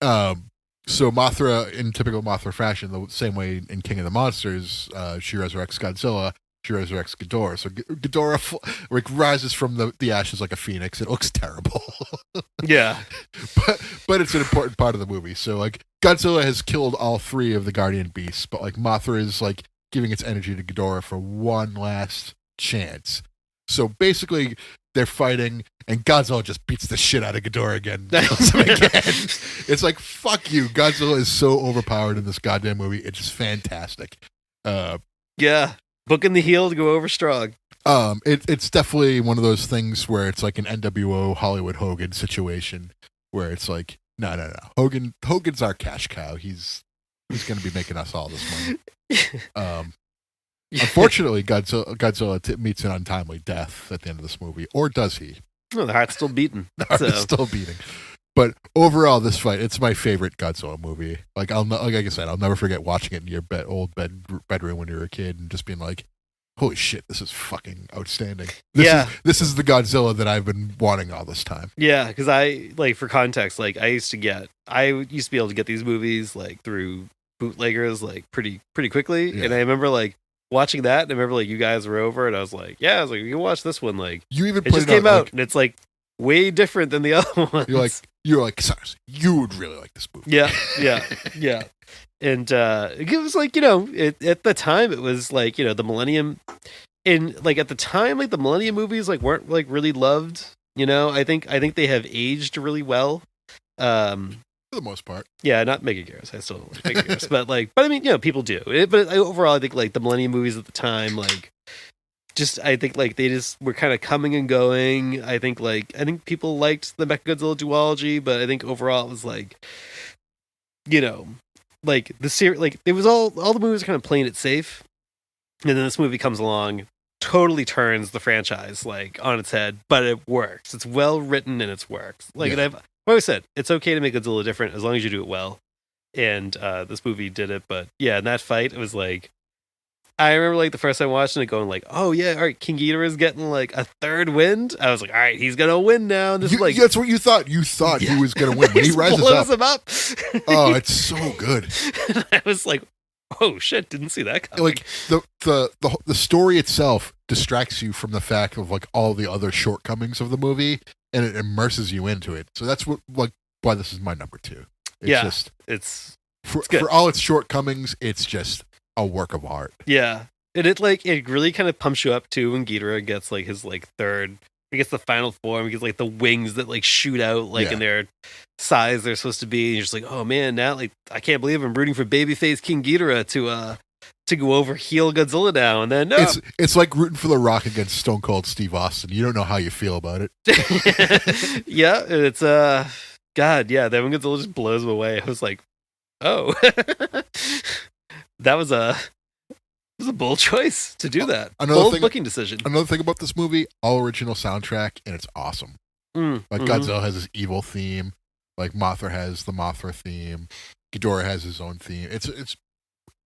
so Mothra, in typical Mothra fashion, the same way in King of the Monsters, she resurrects Godzilla. She resurrects Ghidorah. So Ghidorah like rises from the ashes like a phoenix. It looks terrible. yeah. But it's an important part of the movie. So like Godzilla has killed all 3 of the guardian beasts, but like Mothra is like giving its energy to Ghidorah for one last chance. So basically they're fighting and Godzilla just beats the shit out of Ghidorah again. Kills him again. It's like, fuck you. Godzilla is so overpowered in this goddamn movie. It's just fantastic. Yeah. Booking the heel to go over strong. It's definitely one of those things where it's like an NWO Hollywood Hogan situation where it's like, no. Hogan's our cash cow. He's going to be making us all this money. Unfortunately, Godzilla meets an untimely death at the end of this movie, or does he? Oh, the heart's still beating. The heart is still beating. But overall, this fight, it's my favorite Godzilla movie. Like like I said, I'll never forget watching it in your bedroom when you were a kid and just being like, holy shit, this is fucking outstanding. This is the Godzilla that I've been wanting all this time. Yeah, because I, like, for context, like, I used to be able to get these movies, like, through bootleggers, like, pretty quickly. Yeah. And I remember, like, watching that, and I remember, like, you guys were over, and I was like, you can watch this one, like, You even it put just it came out, like, and it's, like, way different than the other ones. you're like, Cyrus, you would really like this movie. Yeah. And it was like, at the time, it was like, the Millennium, and like at the time, like the Millennium movies like weren't like really loved. I think they have aged really well. For the most part. Yeah, not Mega Gears. I still don't like Mega Gears, but I mean, people do. But overall, I think like the Millennium movies at the time, like, I think like they just were kind of coming and going. I think people liked the Mechagodzilla duology, but I think overall it was like, like the series, like it was all the movies kind of playing it safe, and then this movie comes along, totally turns the franchise like on its head, but it works. It's well written and it works. Like, and I've always said it's okay to make Godzilla different as long as you do it well. And this movie did it. But yeah, in that fight, it was like, I remember like the first time watching it going like, oh yeah, all right, King Ghidorah is getting like a third wind. I was like, all right, he's gonna win now. And this like, that's what you thought. You thought he was gonna win when he rises blows up. him up. Oh, it's so good. And I was like, oh shit, didn't see that coming. Like the story itself distracts you from the fact of like all the other shortcomings of the movie, and it immerses you into it. So that's why this is my number 2. It's for all its shortcomings, it's just a work of art. Yeah. And it really kind of pumps you up too when Ghidorah gets like his like third, he gets the final form, he gets like the wings that like shoot out like in their size they're supposed to be. And you're just like, oh man, now like I can't believe I'm rooting for babyface King Ghidorah to go over heel Godzilla now. And then no. It's like rooting for The Rock against Stone Cold Steve Austin. You don't know how you feel about it. Yeah, and it's God, yeah, then when Godzilla just blows him away, I was like, oh. That was was a bold choice to do that. Another Bold thing- booking decision. Another thing about this movie, all original soundtrack, and it's awesome. Like Godzilla has his evil theme, like Mothra has the Mothra theme, Ghidorah has his own theme. It's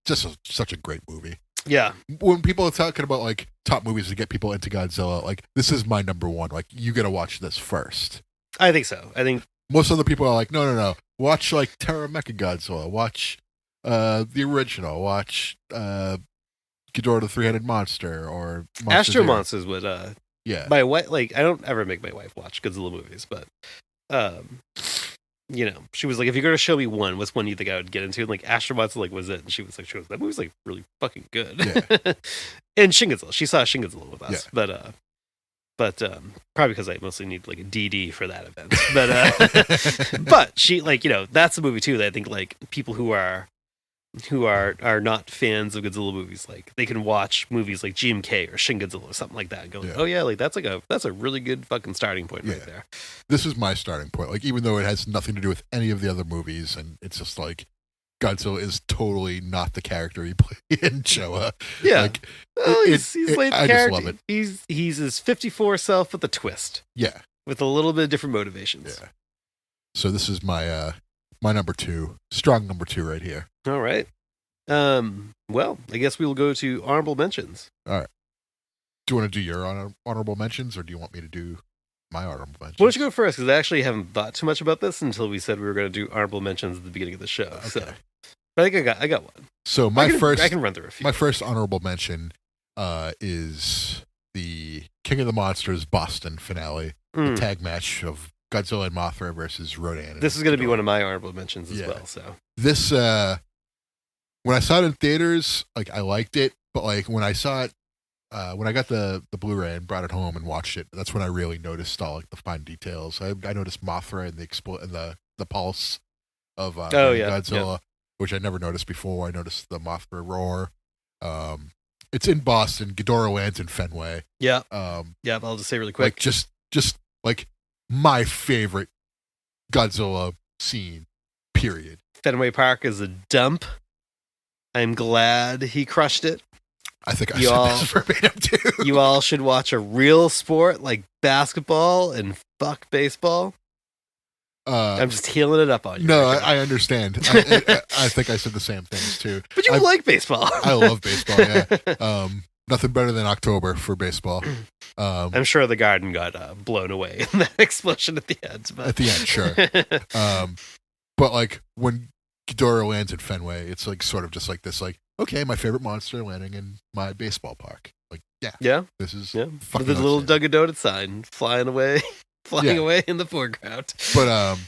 just such a great movie. Yeah. When people are talking about like top movies to get people into Godzilla, like this is my number one. Like you got to watch this first. I think so. I think Most other people are like, no. Watch like Terra Mecha Godzilla. Watch the original. Watch Ghidorah the Three-Headed Monster or Astro Zero. Monsters would Yeah. my wife, like, I don't ever make my wife watch Godzilla movies, but she was like, if you're gonna show me one, what's one you think I would get into? And like Astro Monsters like was it, and she was like, that movie's like really fucking good. Yeah. And Shin Godzilla, she saw Shin Godzilla with us, but probably because I mostly need like a DD for that event. But but she, like, that's a movie too that I think like people who are not fans of Godzilla movies, like they can watch movies like GMK or Shin Godzilla or something like that and go, Yeah. oh yeah, like that's a really good fucking starting point right there. This is my starting point. Like, even though it has nothing to do with any of the other movies, and it's just like Godzilla is totally not the character he played in Showa. Yeah. Like, He's laid the I just character. love it. He's his 54 self with a twist, Yeah. with a little bit of different motivations. Yeah. So this is my my number two, strong number two right here. All right. Well, I guess we will go to honorable mentions. Do you want to do your honorable mentions, or do you want me to do my honorable mentions? Why don't you go first? Because I actually haven't thought too much about this until we said we were going to do honorable mentions at the beginning of the show. Okay. So, but I think I got one. So I can run through a few. my first honorable mention is the King of the Monsters Boston finale, the tag match of Godzilla and Mothra versus Rodan. This is going to be one of my honorable mentions as Yeah. well. So This when I saw it in theaters, like I liked it, but like when I saw it, when I got the Blu-ray and brought it home and watched it, that's when I really noticed all like the fine details. I noticed Mothra and the pulse of Godzilla, which I never noticed before. I noticed the Mothra roar. It's in Boston. Ghidorah lands in Fenway. yeah, I'll I'll just say really quick. like just like my favorite Godzilla scene. Period. Fenway Park is a dump. I'm glad he crushed it. I think I You said all- this verbatim too. You all should watch a real sport like basketball and fuck baseball. I'm just healing it up on you. No, right now. I understand. I think I said the same things too. But you I- like baseball. I love baseball. Yeah. Nothing better than October for baseball. I'm sure the garden got blown away in that explosion at the end. But... At the end, sure. But like when Ghidorah lands at Fenway, it's like sort of just like this, like, okay, my favorite monster landing in my baseball park. Like, yeah, this is with the little outstanding. Dunkin' Donut sign flying away, away in the foreground. But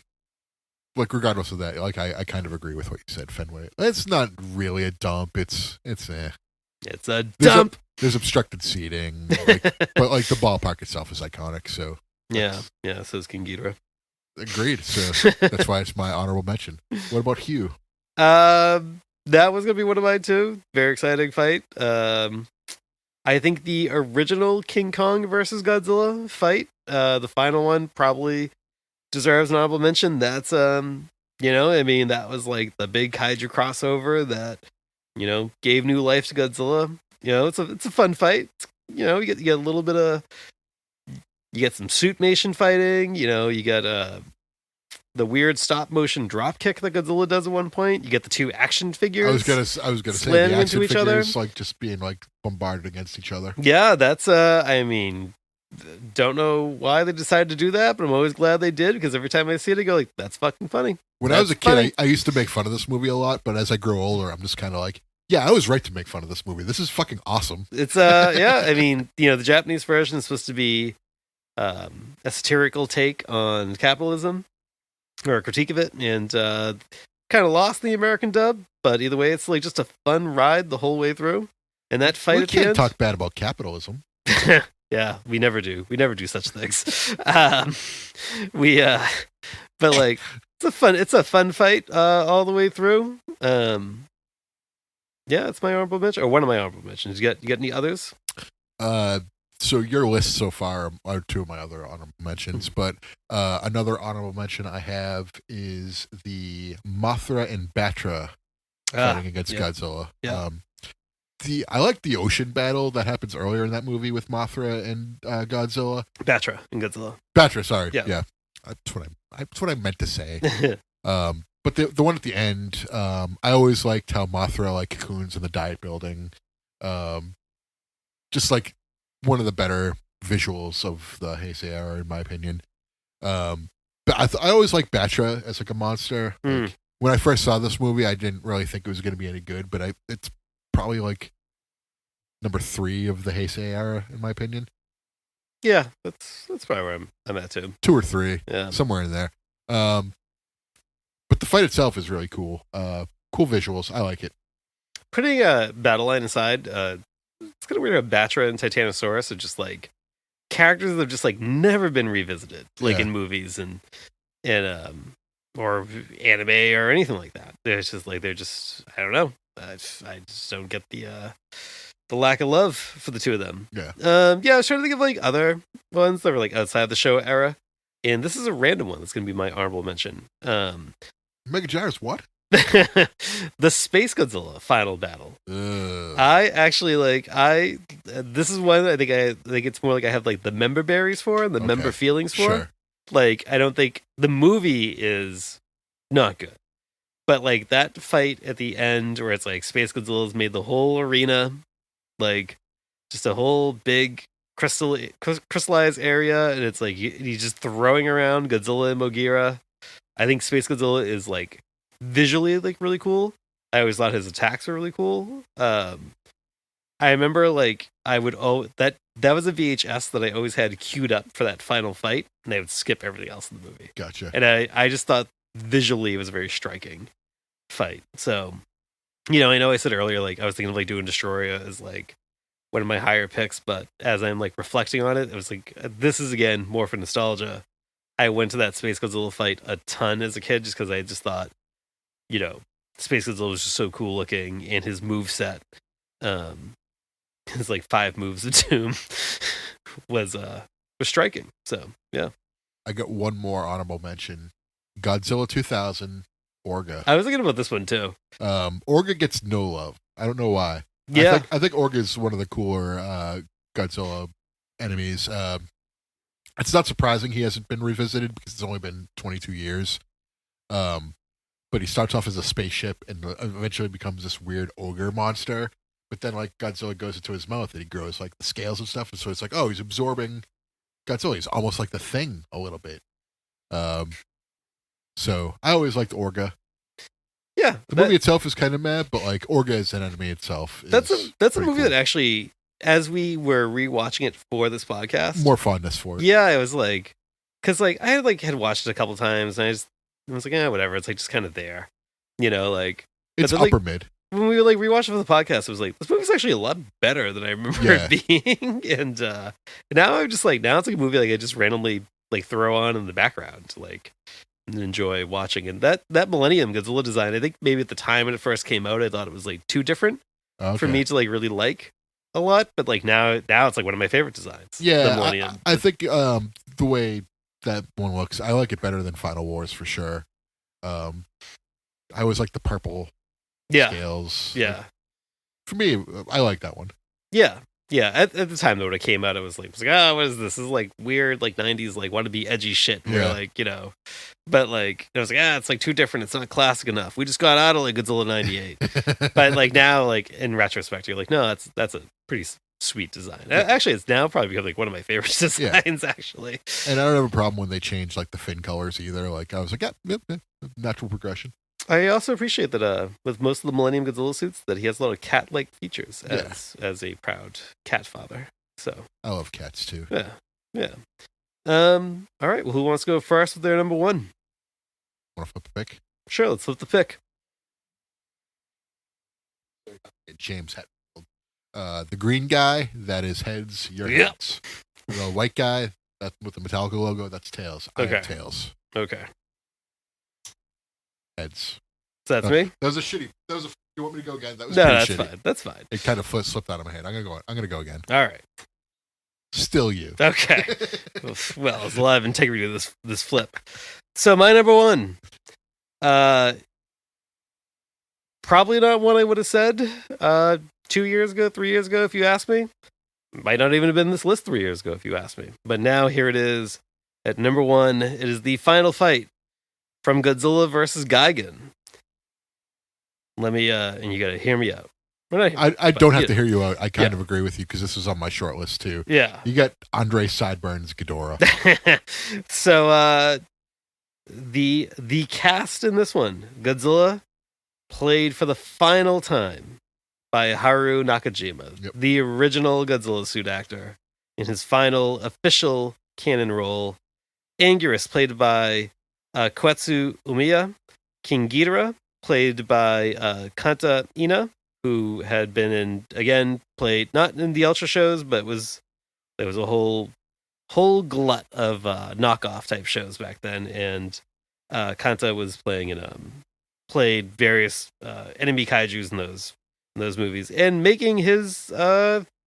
like regardless of that, like I kind of agree with what you said. Fenway, it's not really a dump. It's It's a There's dump. There's obstructed seating, like, but like the ballpark itself is iconic. So Yeah. So is King Ghidorah. agreed. So that's why it's my honorable mention. What about Hugh? That was gonna be one of mine too. Very exciting fight. I think the original King Kong versus Godzilla fight, the final one, probably deserves an honorable mention. That's that was like the big kaiju crossover that gave new life to Godzilla. It's a fun fight. You get a little bit of, you get some suitmation fighting. You get the weird stop motion drop kick that Godzilla does at one point. You get the two action figures. I was gonna say the slamming action into each other. figures, like just being like bombarded against each other. Yeah, that's don't know why they decided to do that, but I'm always glad they did, because every time I see it, I go like, that's fucking funny. When I was a That's funny. kid, I used to make fun of this movie a lot, but as I grow older, I'm just kind of like, yeah, I was right to make fun of this movie. This is fucking awesome. It's the Japanese version is supposed to be a satirical take on capitalism, or a critique of it, and kind of lost in the American dub, but either way, it's like just a fun ride the whole way through. And that fight We at the can't end, talk bad about capitalism. yeah, we never do such things. But like, it's a fun fight all the way through. Yeah, it's my honorable mention, or one of my honorable mentions. You got any others? So your list so far are two of my other honorable mentions, but another honorable mention I have is the Mothra and Batra fighting against Godzilla. Yeah. I like the ocean battle that happens earlier in that movie with Mothra and Godzilla. Batra and Godzilla. Batra, sorry. Yeah. Yeah. That's what I meant to say. But the one at the end, I always liked how Mothra like cocoons in the diet building. Just like one of the better visuals of the Heisei era, in my opinion. But I always liked Batra as like a monster. Like, when I first saw this movie, I didn't really think it was going to be any good, but it's probably like number 3 of the Heisei era, in my opinion. Yeah, that's probably where I'm at too. 2 or 3, Yeah, somewhere in there. But the fight itself is really cool. Cool visuals. I like it. putting Battle Line aside, it's kind of weird how Batra and Titanosaurus are just like characters that have just like never been revisited, like in movies and or anime or anything like that. It's just like they're just, I don't know. I just don't get the lack of love for the two of them. Yeah. Yeah, I was trying to think of like other ones that were like outside of the Showa era, and this is a random one that's going to be my honorable mention. Mega Gyros, what? The Space Godzilla final battle. I actually this is one I think it's more like I have like the member berries for and the member feelings for. Sure. Like, I don't think the movie is not good, but like that fight at the end where it's like Space Godzilla's made the whole arena like just a whole big crystallized area, and it's like he's just throwing around Godzilla and Mogira. I think Space Godzilla is like visually like really cool. I always thought his attacks were really cool. I remember like I would that was a VHS that I always had queued up for that final fight, and I would skip everything else in the movie. Gotcha. And I just thought visually it was a very striking fight. So, you know I said earlier like I was thinking of like doing Destroyer as like one of my higher picks, but as I'm like reflecting on it, it was like this is again more for nostalgia. I went to that Space Godzilla fight a ton as a kid just because I just thought, Space Godzilla was just so cool looking, and his move set, his like 5 moves of doom was striking. So yeah, I got one more honorable mention: Godzilla 2000, Orga. I was thinking about this one too. Orga gets no love. I don't know why. Yeah, I think Orga is one of the cooler Godzilla enemies. It's not surprising he hasn't been revisited because it's only been 22 years. But he starts off as a spaceship and eventually becomes this weird ogre monster. But then, like, Godzilla goes into his mouth and he grows, like, the scales and stuff. And so it's like, oh, he's absorbing Godzilla. He's almost like the Thing a little bit. So I always liked Orga. Yeah. The movie itself is kind of mad, but, like, Orga as an enemy itself is That's a movie cool. that actually, as we were rewatching it for this podcast, More fondness for it. yeah, I was like, because like I had watched it a couple times, and I was like, whatever. It's like just kind of there, like It's then, upper mid. when we were like rewatching for the podcast, it was like this movie's actually a lot better than I remember it being, and now I'm just like now it's like a movie like I just randomly like throw on in the background like and enjoy watching. And that Millennium Godzilla design, I think maybe at the time when it first came out, I thought it was like too different for me to like really like a lot, but like now it's like one of my favorite designs. Yeah, the Millennium. I think the way that one looks, I like it better than Final Wars for sure. I always like the purple scales. Yeah. Like, for me, I like that one. Yeah. At the time though, when it came out, I was like, oh, what is this? This is like weird, like 90s, like want to be edgy shit. And we're like, but like, I was like, it's like too different. It's not classic enough. We just got out of like Godzilla 98. But like now, like in retrospect, you're like, no, that's a pretty sweet design. Yeah. Actually, it's now probably become like one of my favorite designs actually. And I don't have a problem when they change like the fin colors either. Like I was like, yep, natural progression. I also appreciate that with most of the Millennium Godzilla suits that he has a lot of cat-like features as a proud cat father. So I love cats too. Yeah. All right. Well, who wants to go first with their number 1? Want to flip the pick? Sure. Let's flip the pick. James Hetfield. The green guy, that is heads, your Yep. heads. The white guy, that with the Metallica logo, that's tails. I have tails. Okay. Heads. So that's me? That was a shitty. You want me to go again? That was No, pretty that's shitty. fine. That's fine. It kind of slipped out of my head. I'm gonna go again. All right. Still you. Okay. Well, there's a lot of integrity to this flip. So my number 1. Probably not one I would have said 2 years ago, 3 years ago, if you ask me. Might not even have been this list 3 years ago, if you ask me. But now here it is at number 1. It is the final fight from Godzilla versus Gigan. Let me, and you got to hear me out. I don't have to hear you out. I kind of agree with you because this was on my short list too. Yeah. You got Andre Sideburns Ghidorah. So, the cast in this one, Godzilla, played for the final time by Haru Nakajima, the original Godzilla suit actor, in his final official canon role. Anguirus, played by Koetsu Umiya. King Ghidorah, played by Kanta Ina, who had been in, again, played not in the Ultra shows, but there was a whole glut of knockoff type shows back then, and Kanta was played various enemy kaijus in those movies, and making his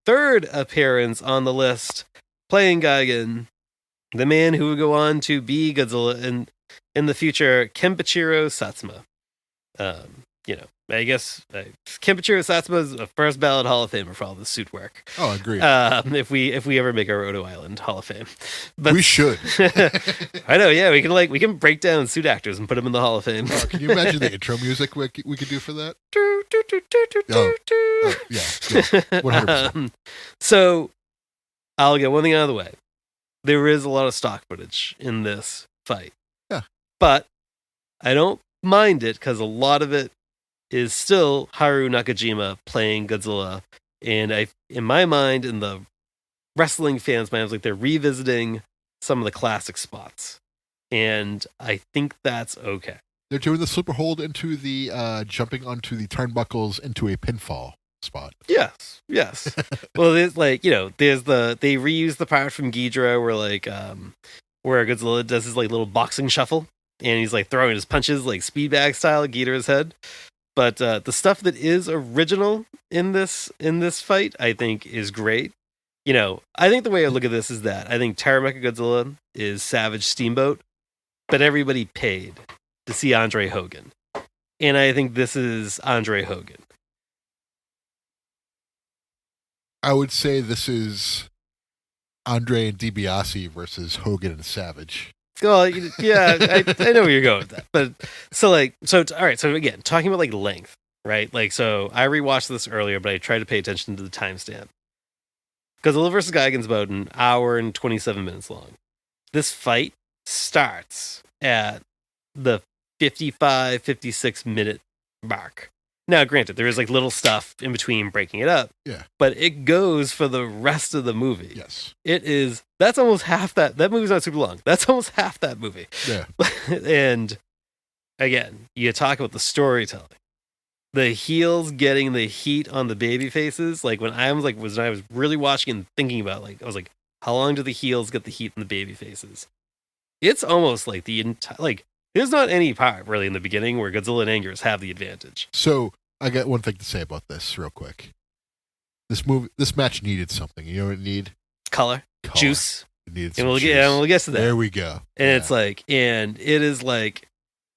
third appearance on the list, playing Gigan, the man who would go on to be Godzilla in the future, Kenpachiro Satsuma. I guess Kenpachiro Satsuma is a first ballot Hall of Famer for all the suit work. Oh, agreed. If we ever make our Odo Island Hall of Fame, but we should. I know, yeah, we can break down suit actors and put them in the Hall of Fame. Oh, can you imagine the intro music we could do for that? Yeah, 100%. So I'll get one thing out of the way. There is a lot of stock footage in this fight. Yeah, but I don't mind it because a lot of it is still Haru Nakajima playing Godzilla, and in my mind, in the wrestling fans' minds, like they're revisiting some of the classic spots, and I think that's okay. They're doing the slipper hold into the jumping onto the turnbuckles into a pinfall spot. Yes. Well, there's they reuse the part from Ghidorah where Godzilla does his little boxing shuffle, and he's throwing his punches speed bag style at Ghidorah's head. But the stuff that is original in this fight, I think, is great. I think the way I look at this is that I think Terramecha Godzilla is Savage Steamboat, but everybody paid to see Andre Hogan. And I think this is Andre Hogan. I would say this is Andre and DiBiase versus Hogan and Savage. Well, yeah, I know where you're going with that. But all right. So again, talking about length, right? So I rewatched this earlier, but I tried to pay attention to the timestamp. Godzilla vs. Gigan's about an hour and 27 minutes long. This fight starts at the 55, 56 minute mark. Now, granted, there is little stuff in between breaking it up. Yeah. But it goes for the rest of the movie. Yes. That's almost half that. That movie's not super long. That's almost half that movie. Yeah. And again, you talk about the storytelling. The heels getting the heat on the baby faces. When I was really watching and thinking about I was how long do the heels get the heat on the baby faces? It's almost the entire there's not any part really in the beginning where Godzilla and Anguirus have the advantage. So I got one thing to say about this real quick. This match needed something. You know what it needed? Color. Juice. It needed and some juice. We'll get to that. There we go. And it's and it is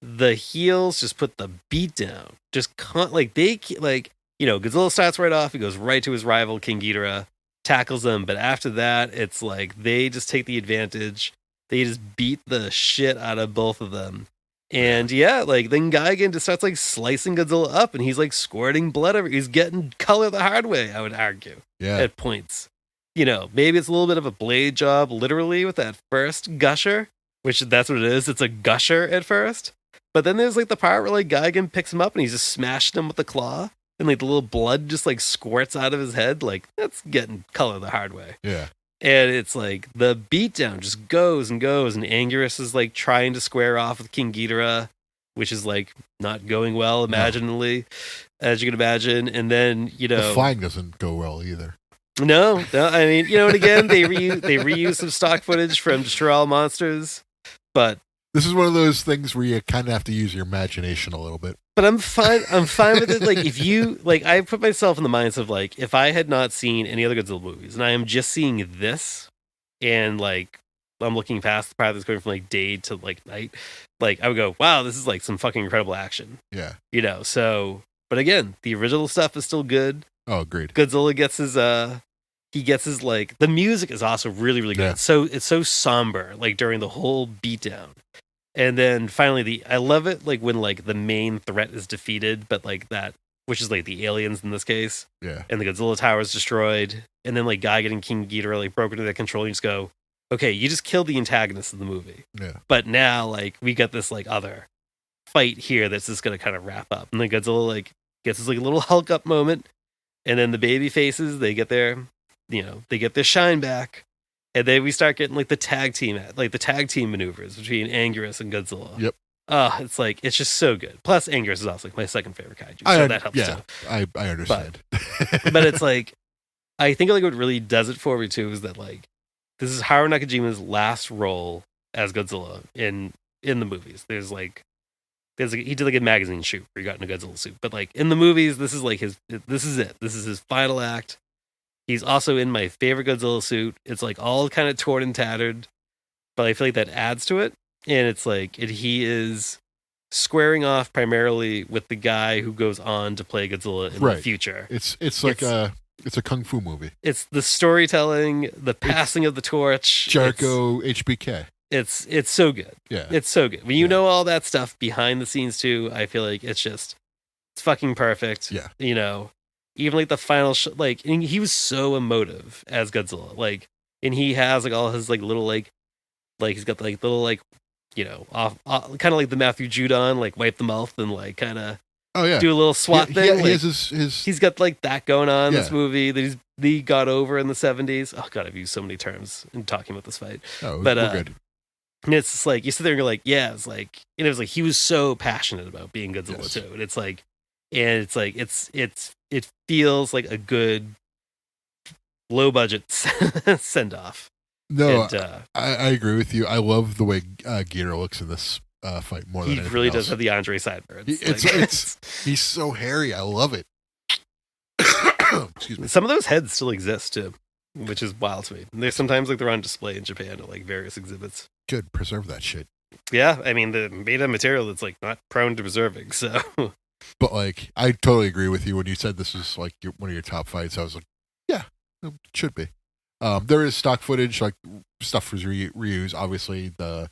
the heels just put the beat down. Just Godzilla starts right off. He goes right to his rival King Ghidorah, tackles him. But after that, it's they just take the advantage. They just beat the shit out of both of them. And then Gigan just starts slicing Godzilla up, and he's squirting blood over. He's getting color the hard way, I would argue. Yeah. At points. Maybe it's a little bit of a blade job, literally, with that first gusher, which that's what it is. It's a gusher at first. But then there's the part where Gigan picks him up and he's just smashing him with the claw, and the little blood just squirts out of his head. That's getting color the hard way. Yeah. And it's the beatdown just goes and goes, and Anguirus is trying to square off with King Ghidorah, which is not going well, imaginably, as you can imagine. And then the flying doesn't go well either. No. I mean, and again, they reuse some stock footage from Destroy All Monsters, but this is one of those things where you kind of have to use your imagination a little bit. But I'm fine with it. If you I put myself in the mindset of if I had not seen any other Godzilla movies and I am just seeing this, and I'm looking past the part that's going from day to night, I would go, wow, this is some fucking incredible action. Yeah. So, but again, the original stuff is still good. Oh, agreed. Godzilla gets his he gets his like the music is also really really good. Yeah. It's so somber like during the whole beatdown. And then finally I love it like when like the main threat is defeated, but like that which is like the aliens in this case. Yeah. And the Godzilla tower is destroyed. And then like Guy getting King Ghidorah like broken into their control, and you just go, okay, you just killed the antagonist of the movie. Yeah. But now like we got this like other fight here that's just gonna kind of wrap up. And then Godzilla like gets this like little Hulk up moment. And then the baby faces, they get their shine back. And then we start getting like the tag team maneuvers between Anguirus and Godzilla. Yep. It's like it's just so good. Plus Anguirus is also like my second favorite kaiju. So that helps too. I understand. But it's like I think like what really does it for me too is that like this is Haruo Nakajima's last role as Godzilla in the movies. There's like he did like a magazine shoot where he got in a Godzilla suit. But like in the movies, this is it. This is his final act. He's also in my favorite Godzilla suit. It's like all kind of torn and tattered, but I feel like that adds to it. And it's like he is squaring off primarily with the guy who goes on to play Godzilla in the future. It's like it's a kung fu movie. It's the storytelling, the passing of the torch. Jericho HBK. It's so good. Yeah. It's so good. When you know all that stuff behind the scenes too, I feel like it's fucking perfect. Yeah. You know, even like the final and he was so emotive as Godzilla. Like, and he has like all his like little like he's got like little like, you know, off kind of like the Matthew Judon, like wipe the mouth and like kind of do a little SWAT thing. He has he's got like that going on in this movie that he got over in the 70s. Oh god, I've used so many terms in talking about this fight. Oh, but we're good. And it's just like you sit there and you're like, yeah, it's like, and it was like he was so passionate about being Godzilla too. And it's like it feels like a good low budget send off. No, I agree with you. I love the way Ghidorah looks in this fight more than anything really else. does have the Andre sideburns. He's so hairy. I love it. Excuse me. Some of those heads still exist too, which is wild to me. And sometimes like they're on display in Japan at like various exhibits. Good, preserve that shit. Yeah, I mean the made of material that's like not prone to preserving. So, but like I totally agree with you when you said this is like one of your top fights. I was like, yeah, it should be. There is stock footage, like stuff was reused. Obviously, the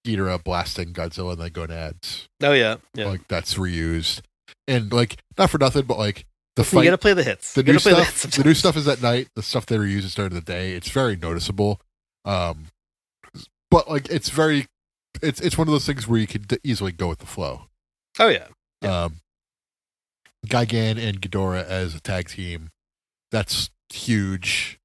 Ghidorah blasting Godzilla and the gonads. Oh yeah, like that's reused, and like not for nothing, but like the fight. You gotta play the hits. The new stuff is at night. The stuff they reuse is during the day. It's very noticeable. But like it's one of those things where you could easily go with the flow. Oh yeah. Gigan and Ghidorah as a tag team, that's huge.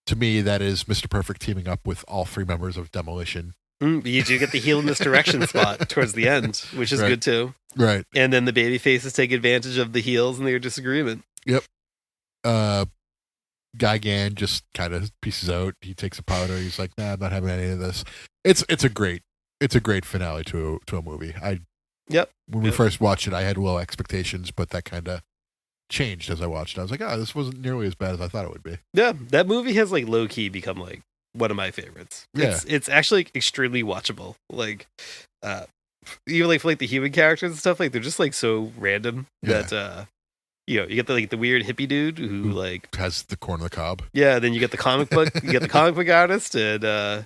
To me, that is Mr. Perfect teaming up with all three members of Demolition. You do get the heel misdirection spot towards the end, which is good too. Right. And then the baby faces take advantage of the heels and their disagreement. Yep. Gigan just kind of pieces out. He takes a powder. He's like, "Nah, I'm not having any of this." It's a great finale to a movie. When we first watched it, I had low expectations, but that kind of changed as I watched it. I was like, this wasn't nearly as bad as I thought it would be. Yeah, that movie has like low key become like one of my favorites. Yeah. It's actually extremely watchable. Like, even like for like the human characters and stuff, like they're just like so random that you get the weird hippie dude who like has the corn on the cob. Yeah, then you get the comic book, artist, and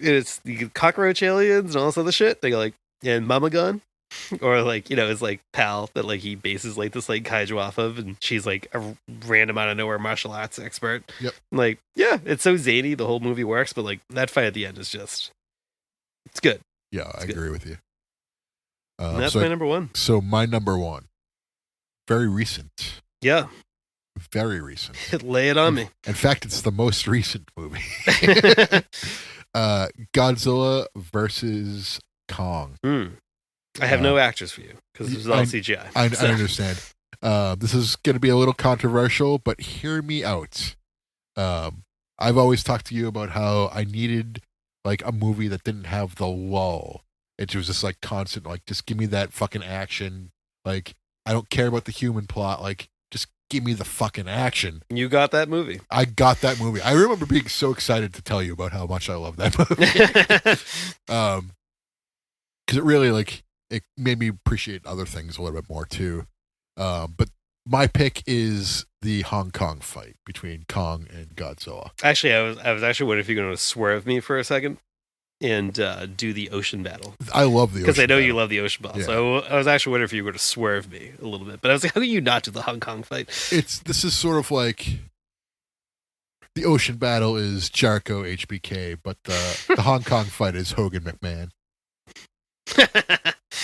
it's the cockroach aliens and all this other shit. They go like, and Mama Gun, or like his like pal that like he bases like this like kaiju off of, and she's like a random out of nowhere martial arts expert. Yep. Like it's so zany, the whole movie works, but like that fight at the end is it's good. Yeah, I agree with you. And that's my number one. So my number one, very recent. Yeah. Very recent. Lay it on me. In fact, it's the most recent movie. Godzilla versus Kong. I have no actors for you because this is all CGI. I understand. This is going to be a little controversial, but hear me out. I've always talked to you about how I needed like a movie that didn't have the lull. It was just like constant, like just give me that fucking action. Like I don't care about the human plot. Like just give me the fucking action. You got that movie. I got that movie. I remember being so excited to tell you about how much I love that movie. Because it really like it made me appreciate other things a little bit more too. But my pick is the Hong Kong fight between Kong and Godzilla. Actually, I was actually wondering if you're going to swerve me for a second and do the ocean battle. I love the ocean because I know battle. you love the ocean battle. Yeah. So I was actually wondering if you were going to swerve me a little bit. But I was like, how can you not do the Hong Kong fight? This is sort of like the ocean battle is Jericho HBK, but the Hong Kong fight is Hogan McMahon.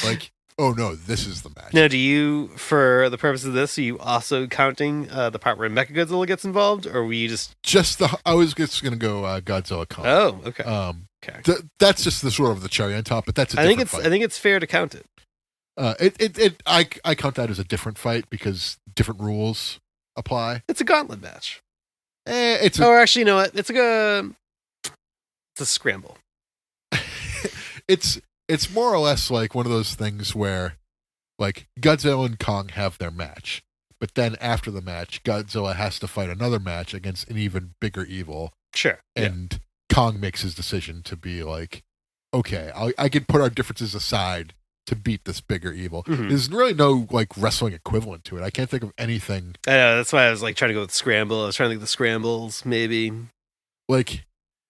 Like, oh no, this is the match. Now, do you, for the purpose of this, are you also counting the part where Mechagodzilla gets involved, or were you just I was just gonna go Godzilla Kong. Oh, okay. Okay. That's just the sort of the cherry on top, but that's a I think different it's fight. I think it's fair to count it. I count that as a different fight because different rules apply. It's a gauntlet match. It's Or actually, you know what? It's a scramble. it's more or less like one of those things where like Godzilla and Kong have their match, but then after the match, Godzilla has to fight another match against an even bigger evil, Sure. and Kong makes his decision to be like, okay, I can put our differences aside to beat this bigger evil. Mhm. There's really no like wrestling equivalent to it. I can't think of anything I know, that's why I was like trying to go with scramble. I was trying to think of the scrambles, maybe. like.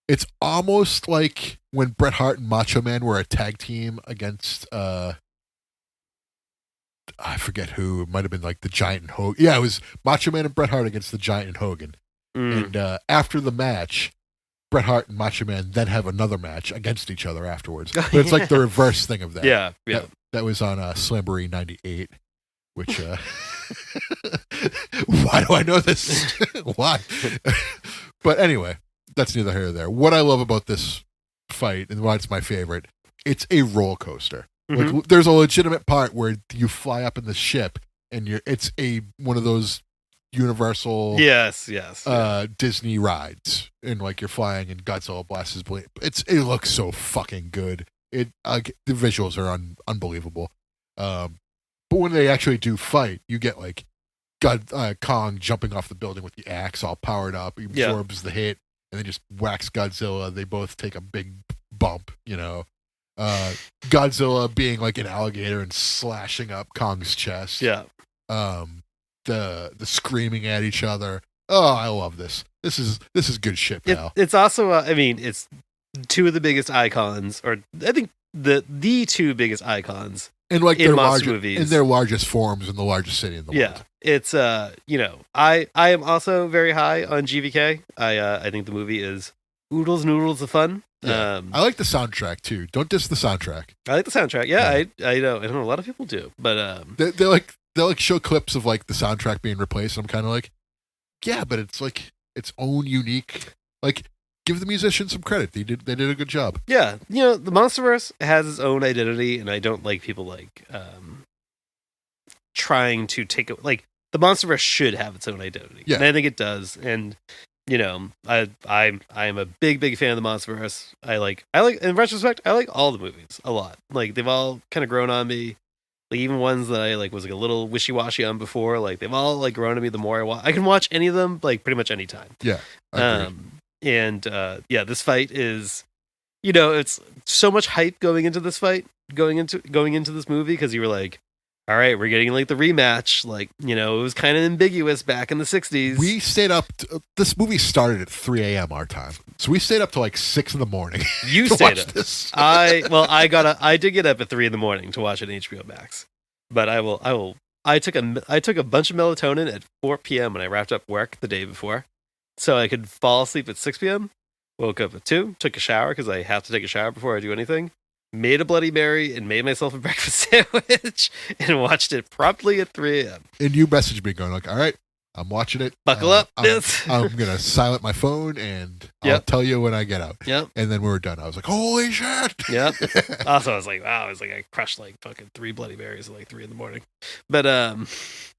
It's almost like when Bret Hart and Macho Man were a tag team against I forget who. It might have been like the Giant and Hogan. Yeah, it was Macho Man and Bret Hart against the Giant and Hogan. Mm. And after the match, Bret Hart and Macho Man then have another match against each other afterwards. But it's like the reverse thing of that. Yeah. That was on Slamboree 98, which why do I know this? Why? But anyway, that's neither here nor there. What I love about this fight and why it's my favorite, it's a roller coaster. Mhm. Like there's a legitimate part where you fly up in the ship and it's one of those Universal Yes. Disney rides, and like you're flying and Godzilla blasts his blade. It looks so fucking good. The visuals are unbelievable. But when they actually do fight, you get like Kong jumping off the building with the axe all powered up. He absorbs the hit and then just whacks Godzilla. They both take a big bump, you know. Godzilla being like an alligator and slashing up Kong's chest. Yeah. The screaming at each other. Oh, I love this. This is good shit, pal. It's also, I mean, it's two of the biggest icons, or I think the two biggest icons and like in their monster movies. in their largest forms in the largest city in the world. It's I am also very high on GVK. I think the movie is oodles and oodles of fun. Yeah. I like the soundtrack too. Don't diss the soundtrack. I like the soundtrack. Yeah. I know a lot of people do, but They like show clips of like the soundtrack being replaced. And I'm kind of like, yeah, but it's like its own unique. Like, give the musicians some credit. They did a good job. Yeah, the Monsterverse has its own identity, and I don't like people like trying to take it. Like the Monsterverse should have its own identity, and I think it does. And I am a big fan of the Monsterverse. I like in retrospect, I like all the movies a lot. Like they've all kind of grown on me. Like even ones that I like was like a little wishy-washy on before, like they've all like grown on me the more I watch. I can watch any of them like pretty much any time. Yeah. This fight is, it's so much hype going into this fight, going into this movie, because you were like, all right, we're getting like the rematch. Like, it was kind of ambiguous back in the 60s. We stayed up. This movie started at 3 a.m. our time, so we stayed up till like 6 in the morning. You to stayed watch up. This. I did get up at 3 in the morning to watch it on HBO Max, but I took a bunch of melatonin at 4 p.m. when I wrapped up work the day before, so I could fall asleep at 6 p.m. Woke up at 2, took a shower because I have to take a shower before I do anything. Made a Bloody Mary and made myself a breakfast sandwich and watched it promptly at 3 a.m. And you messaged me going like, all right, I'm watching it. Buckle up. I'm going to silent my phone and I'll tell you when I get out. Yep. And then we were done. I was like, holy shit. Yep. Also, I was like, wow, I crushed like fucking 3 Bloody Marys at like 3 in the morning. But I'll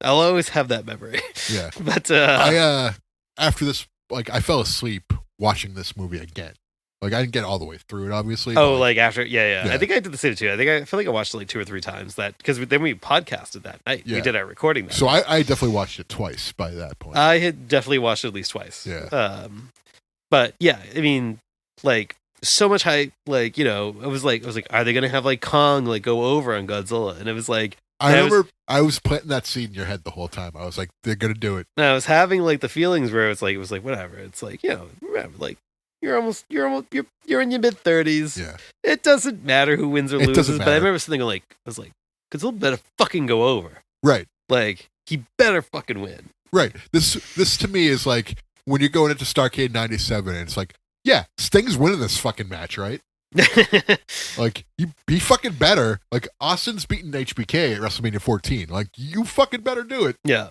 always have that memory. Yeah. But I after this, like I fell asleep watching this movie again. Like I didn't get all the way through it, obviously. Oh, like after, yeah. I think I did the same too. I feel like I watched it like 2 or 3 times because then we podcasted that night. Yeah. We did our recording that So night. I definitely watched it twice by that point. I had definitely watched it at least twice. Yeah. But yeah, I mean, like so much hype. Like I was like, are they gonna have like Kong like go over on Godzilla? And it was like, I remember I was planting that seed in your head the whole time. I was like, they're gonna do it. And I was having like the feelings where it was like whatever. It's like, remember, like you're in your mid 30s. Yeah. It doesn't matter who wins or It loses. doesn't But I matter. remember something like, I was like, Godzilla better fucking go over. Right. Like he better fucking win. Right. This to me is like when you're going into Starrcade 97 and it's like, yeah, Sting's winning this fucking match, right? Like, you be fucking better. Like, Austin's beating HBK at WrestleMania 14. Like, you fucking better do it. Yeah.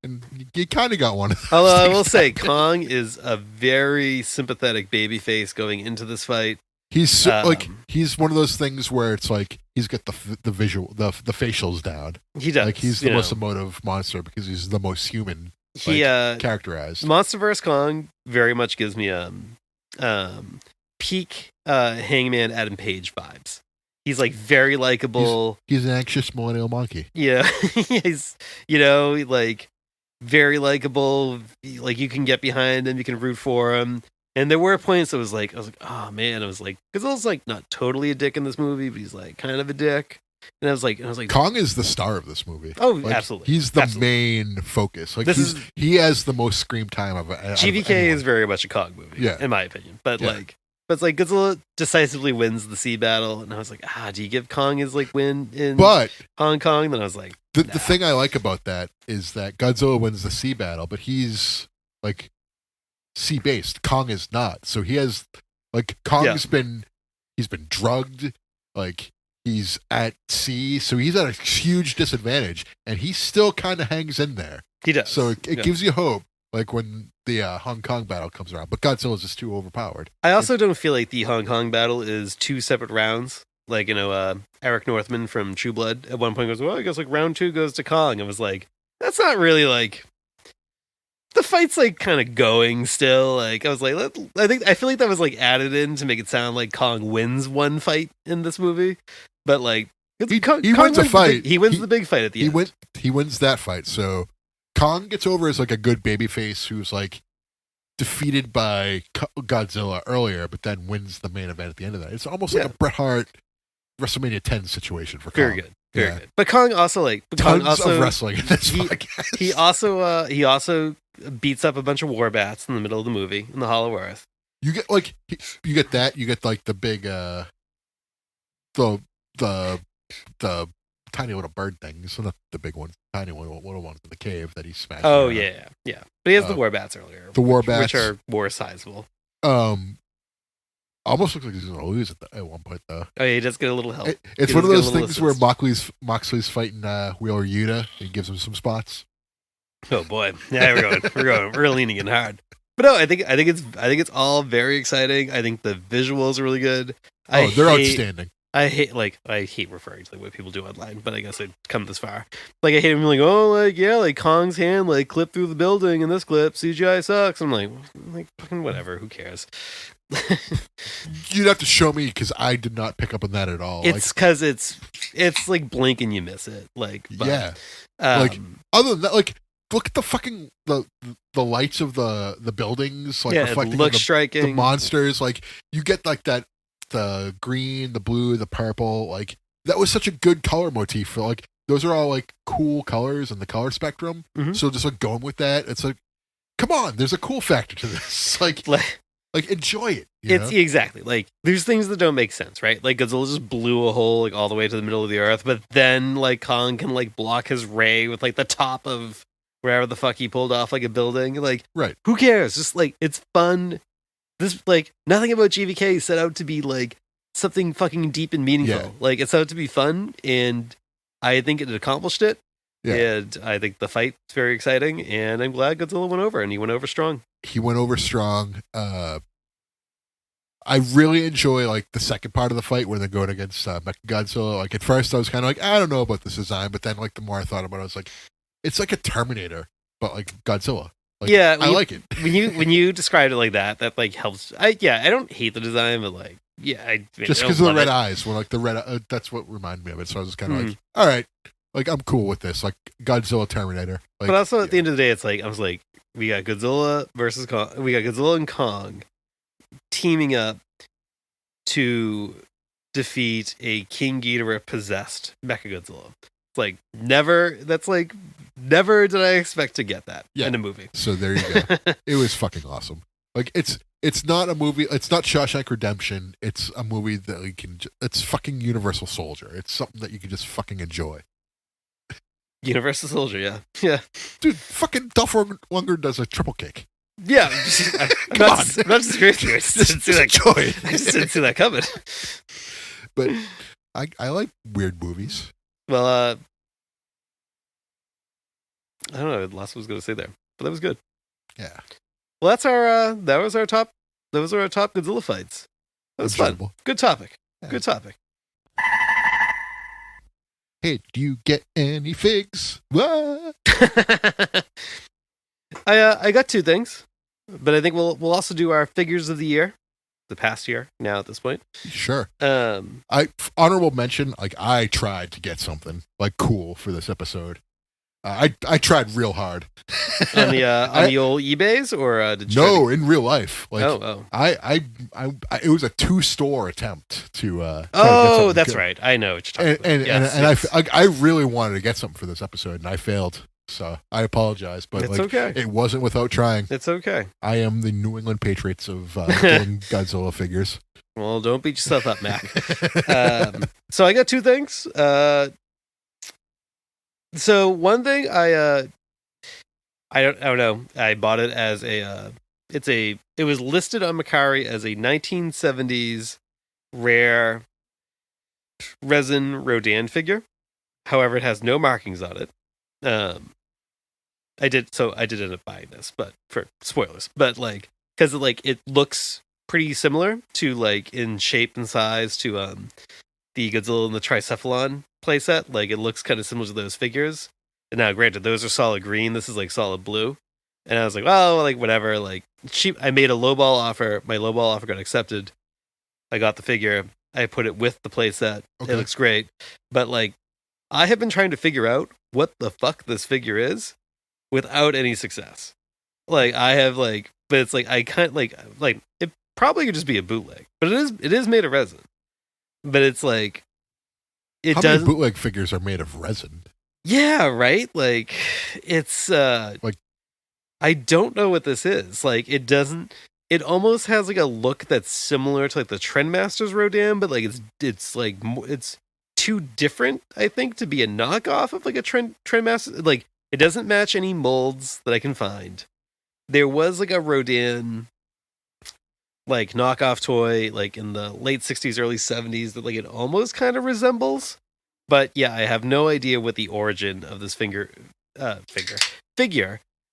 And you kind of got one of those Although I will things say, happening. Kong is a very sympathetic babyface going into this fight. He's so, like, Um, he's one of those things where it's like he's got the visual, the facials down. He does. Like, he's the you most know. emotive monster because he's the most human He characterized. Monsterverse Kong very much gives me peak Hangman Adam Page vibes. He's like very likable. He's an anxious millennial monkey. Yeah, he's like very likable. Like you can get behind him, you can root for him. And there were points I was like, oh man, I was like, Godzilla's like not totally a dick in this movie, but he's like kind of a dick. And I was like, Kong is the star of this movie. oh, Like, absolutely. He's the Absolutely. main focus. Like This he has the most screen time of GVK anyone. is very much a Kong movie, Yeah. in my opinion. But Yeah. it's like Godzilla decisively wins the sea battle, and I was like, do you give Kong his like win in But Hong Kong? Then I was like, the nah. thing I like about that is that Godzilla wins the sea battle, but he's like sea based. Kong is not. So he has like Kong's been drugged, like he's at sea, so he's at a huge disadvantage, and he still kind of hangs in there. He does. So it Yeah. gives you hope, like when the Hong Kong battle comes around. But Godzilla's just too overpowered. I also don't feel like the Hong Kong battle is two separate rounds. Like, Eric Northman from True Blood at one point goes, well, I guess like round 2 goes to Kong. I was like, that's not really like the fight's like kind of going still. Like I was like, I feel like that was like added in to make it sound like Kong wins one fight in this movie. But like He Kong wins a fight. He wins the big fight at the end. He wins that fight. So Kong gets over as like a good babyface who's like defeated by Godzilla earlier, but then wins the main event at the end of that. It's almost like a Bret Hart WrestleMania 10 situation for Kong. Very good. Very good. But Kong also Tons also of wrestling in this he- podcast. he also beats up a bunch of war bats in the middle of the movie in the Hollow Earth. You get like you get that. You get like the big the tiny little bird things, so not the big ones, tiny little ones in the cave that he smashed. Oh around. yeah. But he has the war bats earlier. the war bats. which are more sizable. Almost looks like he's gonna lose at one point though. Oh yeah, he does get a little help. It's He one of does those get a little things where assist. Moxley's fighting Wheeler Yuta. He gives him some spots. Oh boy, yeah, we're leaning in hard. But no, I think it's all very exciting. I think the visuals are really good. They're outstanding. I hate referring to like what people do online, but I guess I'd come this far. Like I hate them like, oh, like yeah, like Kong's hand like clipped through the building in this clip. CGI sucks. I'm like fucking whatever. Who cares? You'd have to show me because I did not pick up on that at all. It's because it's like blink and you miss it. Like yeah. like Other than that, like look at the fucking the lights of the buildings, like yeah, reflecting it looks on striking. the monsters. Like you get like that the green, the blue, the purple. Like that was such a good color motif for like those are all like cool colors in the color spectrum. Mhm. So just like going with that, it's like, come on, there's a cool factor to this. Like enjoy it. It's exactly like there's things that don't make sense, right? Like Godzilla just blew a hole like all the way to the middle of the earth, but then like Kong can like block his ray with like the top of wherever the fuck he pulled off like a building. Like, right? Who cares? Just like it's fun. This like nothing about GVK set out to be like something fucking deep and meaningful. Yeah. Like it's out to be fun, and I think it accomplished it. Yeah. And I think the fight's very exciting, and I'm glad Godzilla went over, and he went over strong. He went over strong. I really enjoy like the second part of the fight where they're going against Mechagodzilla. Like at first I was kind of like, I don't know about this design, but then like the more I thought about it, I was like, it's like a Terminator, but like Godzilla. Like, Yeah, I like it. when you described it like that like helps. I don't hate the design, but like I Just don't because of the love red it. eyes, when like the red, that's what reminded me of it. So I was just kind of Hmm. like, all right, like I'm cool with this, like Godzilla Terminator. Like, But also at the end of the day, it's like I was like, we got Godzilla versus Kong. We got Godzilla and Kong teaming up to defeat a King Ghidorah possessed Mechagodzilla. It's Like never. That's like never did I expect to get that Yeah. in a movie. So there you go. It was fucking awesome. Like it's not a movie. It's not Shawshank Redemption. It's a movie that you can. It's fucking Universal Soldier. It's something that you can just fucking enjoy. Universal Soldier, yeah. Dude, fucking Dolph Lundgren does a triple kick. Yeah, I'm not disagreeing with you. I just didn't see that. enjoy it. I just didn't see that coming. But I like weird movies. Well, I don't know. Last was going to say there, but that was good. Yeah. Well, that's our. That was our top Godzilla fights. That was fun. Enjoyable. Good topic. Yeah. Good topic. Hey, do you get any figs? What? I got two things, but I think we'll also do our figures of the year, the past year. Now at this point, Sure. I Honorable mention. Like I tried to get something like cool for this episode. I tried real hard. on the old eBays or did you No, in real life. Like oh I it was a 2-store attempt to. Try to get oh something that's good. right. I know what you're talking And about. and Yes. I really wanted to get something for this episode, and I failed. So I apologize, but It's like okay. it wasn't without trying. It's okay. I am the New England Patriots of getting Godzilla figures. Well, don't beat yourself up, Mac. So I got two things. So one thing I don't know. I bought it as it was listed on Macari as a 1970s rare resin Rodan figure. However, it has no markings on it. I did end up buying this, but for spoilers, but like, cause like, it looks pretty similar to like in shape and size to, the Godzilla and the Tricephalon playset. Like it looks kind of similar to those figures. And now granted, those are solid green. This is like solid blue. And I was like, well, like whatever, like cheap. I made a lowball offer. My lowball offer got accepted. I got the figure. I put it with the playset. Okay. It looks great. But like, I have been trying to figure out what the fuck this figure is without any success. Like I have like, but it's like I can't like it probably could just be a bootleg, but it is made of resin. But it's like it How many doesn't. bootleg figures are made of resin? Yeah, right. Like it's Like- I don't know what this is. Like it doesn't. It almost has like a look that's similar to like the Trendmasters Rodan, but like it's like it's too different, I think, to be a knockoff of like a Trendmaster. Like it doesn't match any molds that I can find. There was like a Rodan like knockoff toy like in the late 60s, early 70s that like it almost kind of resembles. But yeah, I have no idea what the origin of this figure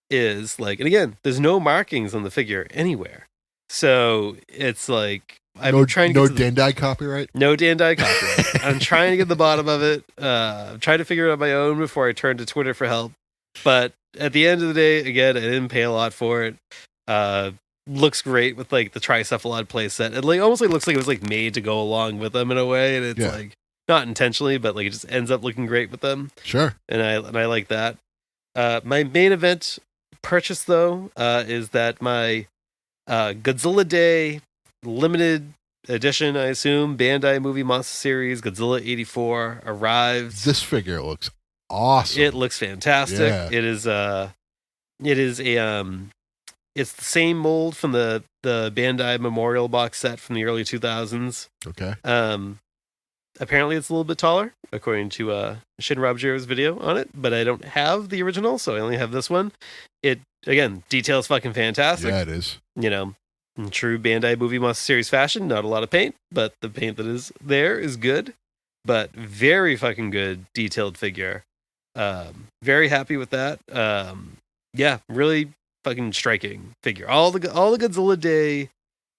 is like. And again, there's no markings on the figure anywhere. So it's like I'm trying to no get to Dandai copyright. no Dandai copyright. I'm trying to get to the bottom of it. I'm trying to figure it out on my own before I turn to Twitter for help. But at the end of the day, again, I didn't pay a lot for it. Looks great with like the Tricephalon playset. It like almost like looks like it was like made to go along with them in a way, and it's Yeah. like not intentionally, but like it just ends up looking great with them. Sure. And I like that. My main event purchase though is that my Godzilla Day limited edition, I assume, Bandai Movie Monster Series Godzilla 84 arrived. This figure looks awesome. It looks fantastic. Yeah. It is it's the same mold from the Bandai Memorial box set from the early 2000s. Okay. Apparently it's a little bit taller, according to Shin Robjiro's video on it, but I don't have the original, so I only have this one. It, again, details fucking fantastic. Yeah, it is. You know, in true Bandai Movie Monster Series fashion, not a lot of paint, but the paint that is there is good, but very fucking good detailed figure. Very happy with that. Yeah, really fucking striking figure. All the Godzilla Day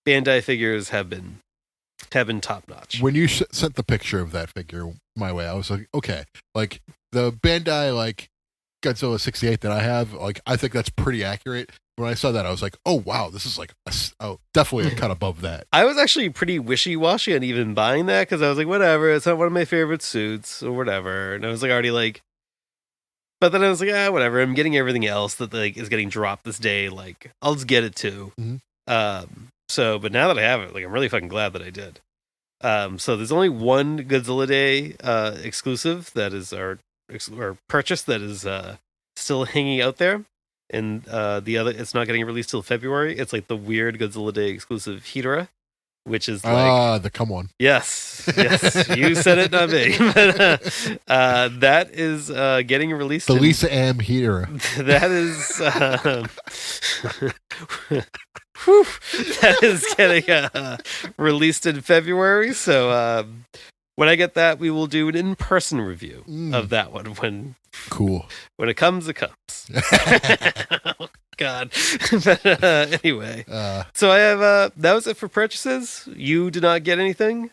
Bandai figures have been top notch. When you sent the picture of that figure my way, I was like, okay, like the Bandai like Godzilla 68 that I have, like I think that's pretty accurate. When I saw that, I was like, oh wow, this is like definitely a cut above that. I was actually pretty wishy-washy on even buying that because I was like, whatever, it's not one of my favorite suits or whatever, and I was like already like. But then I was like, whatever. I'm getting everything else that like is getting dropped this day. Like, I'll just get it too. Mhm. So, but now that I have it, like, I'm really fucking glad that I did. So there's only one Godzilla Day exclusive that is our or purchase that is still hanging out there, and the other it's not getting released till February. It's like the weird Godzilla Day exclusive Hedorah, which is like the come on. yes, you said it, not me. But that is getting released. The Lisa M. Hedorah. That is that is getting released in February. So when I get that, we will do an in-person review of that one when it comes. It comes. Oh, God. But anyway, so I have that was it for purchases. You did not get anything,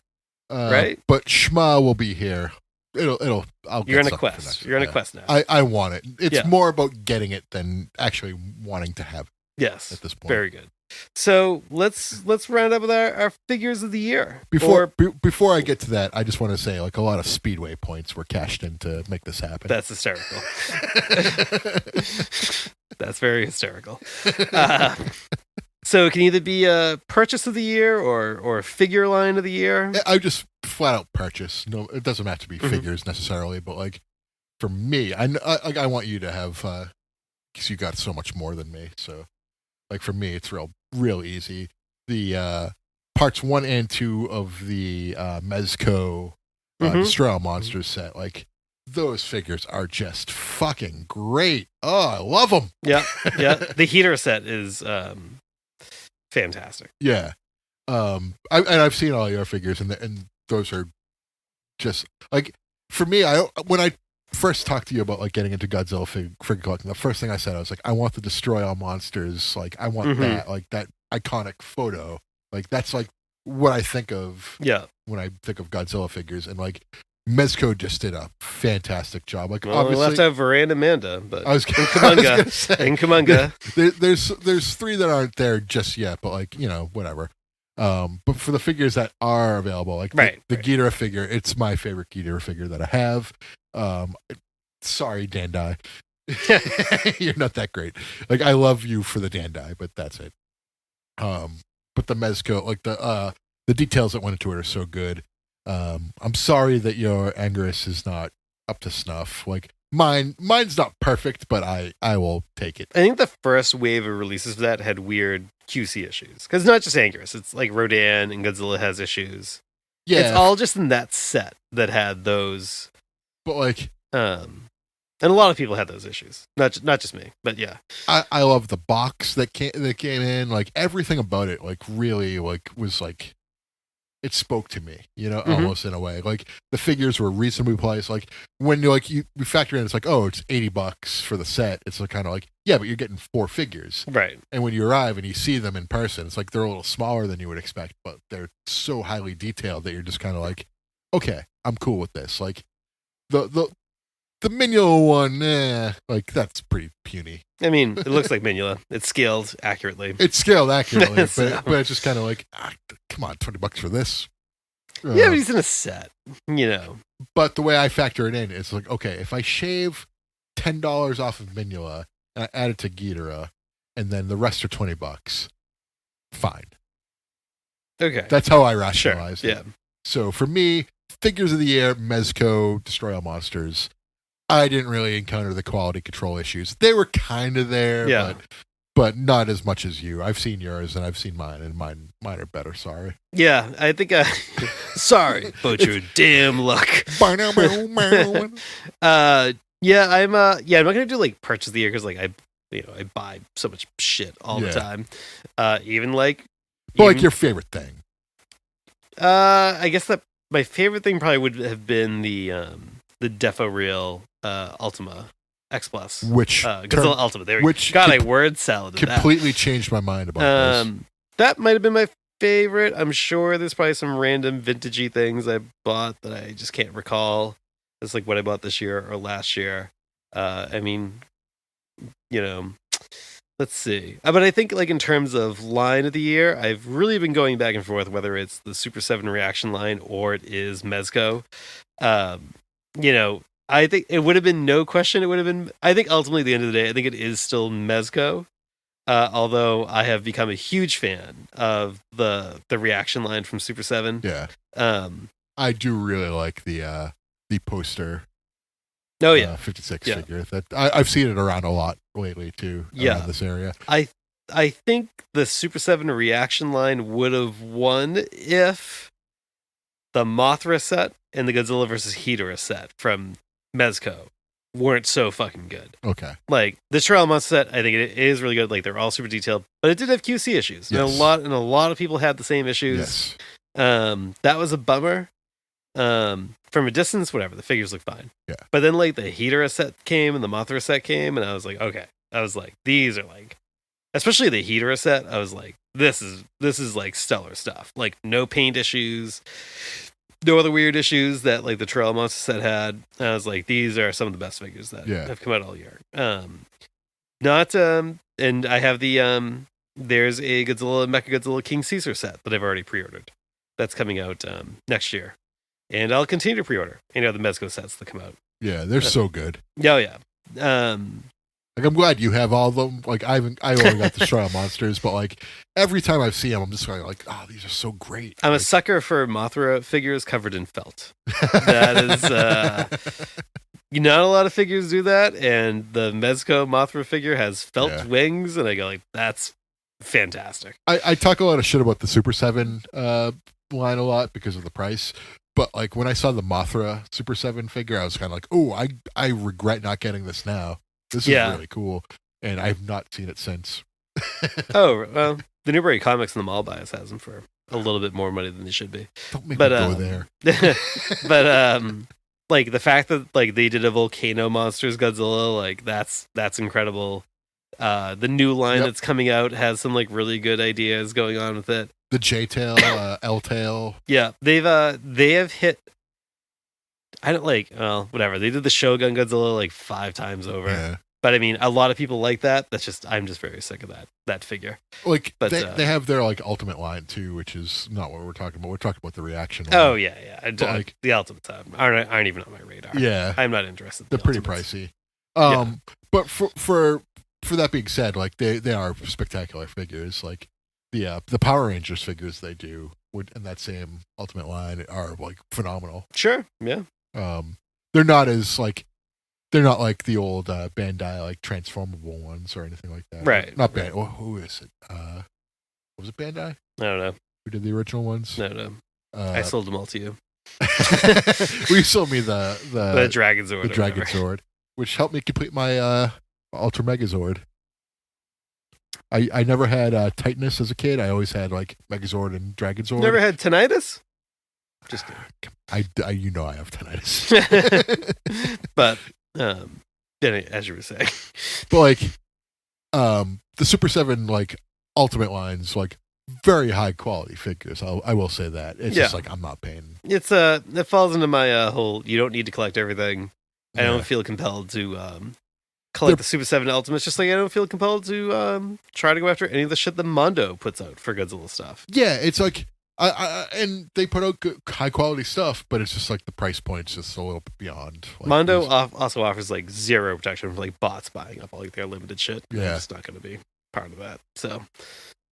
right? But Shma will be here. I'll You're get on a quest. next You're on year. a quest now. I want it. It's more about getting it than actually wanting to have it. Yes. At this point. Very good. So let's round up with our figures of the year. Before I get to that, I just want to say like a lot of Speedway points were cashed in to make this happen. That's hysterical. That's very hysterical. So it can either be a purchase of the year or figure line of the year. I just flat out purchase. No, it doesn't have to be figures necessarily, but like for me, I want you to have because you got so much more than me. So like for me, it's real easy. The parts 1 and 2 of the Mezco Destroy All Monsters set, like those figures are just fucking great. Oh, I love them. Yeah. The Heater set is fantastic. Yeah. I've seen all your figures, and those are just like for me. When I first talked to you about like getting into Godzilla figure collecting, the first thing I said, I was like, I want the Destroy All Monsters. Like I want that, like that iconic photo. Like that's like what I think of. Yeah. When I think of Godzilla figures, and like Mezco just did a fantastic job. Like well, obviously, we left out Varane and Amanda, but I was in Kamunga. Kamunga. There's 3 that aren't there just yet, but like whatever. But for the figures that are available, like the Ghidorah figure, it's my favorite Ghidorah figure that I have. Sorry, Dandai, you're not that great. Like I love you for the Dandai, but that's it. But the Mezco, like the details that went into it are so good. I'm sorry that your Anguirus is not up to snuff. Like mine's not perfect, but I will take it. I think the first wave of releases for that had weird QC issues. Because it's not just Anguirus, it's like Rodan and Godzilla has issues. Yeah. It's all just in that set that had those. But like and a lot of people had those issues. Not just me, but yeah. I love the box that came in, like everything about it, like really like was like it spoke to me, almost in a way. Like the figures were reasonably priced. Like when you factor in, it's like, oh, it's $80 for the set. It's like kind of like, yeah, but you're getting 4 figures, right? And when you arrive and you see them in person, it's like they're a little smaller than you would expect, but they're so highly detailed that you're just kind of like, okay, I'm cool with this. Like the Minula one, like that's pretty puny. I mean, it looks like Minula. It's scaled accurately. but it's just kind of like, come on, $20 for this. Yeah, but he's in a set, But the way I factor it in is like, okay, if I shave $10 off of Minula and I add it to Ghidorah, and then the rest are $20, fine. Okay, that's how I rationalize it. Yeah. So for me, figures of the year, Mezco, Destroy All Monsters. I didn't really encounter the quality control issues. They were kind of there, but not as much as you. I've seen yours and I've seen mine, and mine are better. Sorry. Yeah, I think. Sorry, but your damn luck. Yeah, I'm not gonna do like purchase of the year because like I buy so much shit all the time. Even like, like your favorite thing. I guess that my favorite thing probably would have been the Defo Real Ultima X Plus, which Godzilla Ultima. There, I word salad. Completely changed my mind about this. That might have been my favorite. I'm sure there's probably some random vintagey things I bought that I just can't recall. It's like what I bought this year or last year. I mean, let's see. But I think like in terms of line of the year, I've really been going back and forth whether it's the Super 7 reaction line or it is Mezco. I think it would have been no question. It would have been, I think ultimately at the end of the day, I think it is still Mezco. Although I have become a huge fan of the reaction line from Super 7. Yeah. I do really like the poster. Oh yeah, 56 Yeah. figure. That I've seen it around a lot lately too. Yeah. Around this area. I think the Super 7 reaction line would have won if the Mothra set and the Godzilla vs. Hedorah set from Mezco weren't so fucking good. Okay. Like the Trail Monster set, I think it is really good. Like they're all super detailed, but it did have QC issues. And Yes. a lot of people had the same issues. Yes. That was a bummer. From a distance, whatever, the figures look fine. Yeah. But then like the Hedorah set came and the Mothra set came, and I was like, okay. I was like, these are like, especially the Hedorah set, I was like, this is like stellar stuff. Like no paint issues, no other weird issues that like the Trail Monster set had. And I was like, these are some of the best figures that have come out all year. And I have the there's a Mechagodzilla King Caesar set that I've already pre-ordered. That's coming out next year. And I'll continue to pre-order, the Mezco sets that come out. Yeah, they're so good. Oh yeah. Like I'm glad you have all of them. Like I only got the Trial Monsters, but like every time I see them, I'm just going like, oh, these are so great. I'm like, a sucker for Mothra figures covered in felt. That is, not a lot of figures do that, and the Mezco Mothra figure has felt wings, and I go like, that's fantastic. I talk a lot of shit about the Super 7 line a lot because of the price. But like when I saw the Mothra Super 7 figure, I was kind of like, oh, I regret not getting this now. This is really cool. And I've not seen it since. Oh, well, the Newbury Comics and the Mall Bias has them for a little bit more money than they should be. Don't make me go there. But like the fact that like they did a Volcano Monsters Godzilla, like that's incredible. The new line that's coming out has some like really good ideas going on with it. The J-tail, L-tail. Yeah, they have hit. I don't whatever. They did the Shogun Godzilla like 5 times over. Yeah. But I mean, a lot of people like that. I'm just very sick of that figure. Like, but they have their like ultimate line too, which is not what we're talking about. We're talking about the reaction line. Oh yeah. Like, the Ultimates aren't even on my radar. Yeah, I'm not interested. They're pretty pricey. But for that being said, like they are spectacular figures. Like the Power Rangers figures they do in that same ultimate line are like phenomenal. Sure. Yeah. They're not like the old Bandai like transformable ones or anything like that. Right. Not Bandai. Right. Who is it? Was it Bandai? I don't know. Who did the original ones? No. I sold them all to you. Well, you sold me the Dragon Zord. The Dragon Zord, which helped me complete my Ultra Megazord. I never had Titanus as a kid. I always had like Megazord and Dragon Zord. Never had tinnitus? Just I have tinnitus. But as you were saying, but like the Super 7 like ultimate lines, like very high quality figures. I will say that it's just like I'm not paying. It falls into my whole you don't need to collect everything. I don't feel compelled to collect the Super 7 Ultimates, just like I don't feel compelled to try to go after any of the shit that Mondo puts out for Godzilla stuff. Yeah, it's like and they put out good, high quality stuff, but it's just like the price point's just a little bit beyond. Like, Mondo also offers like zero protection for like bots buying up all like their limited shit. Yeah, I'm just not going to be part of that. So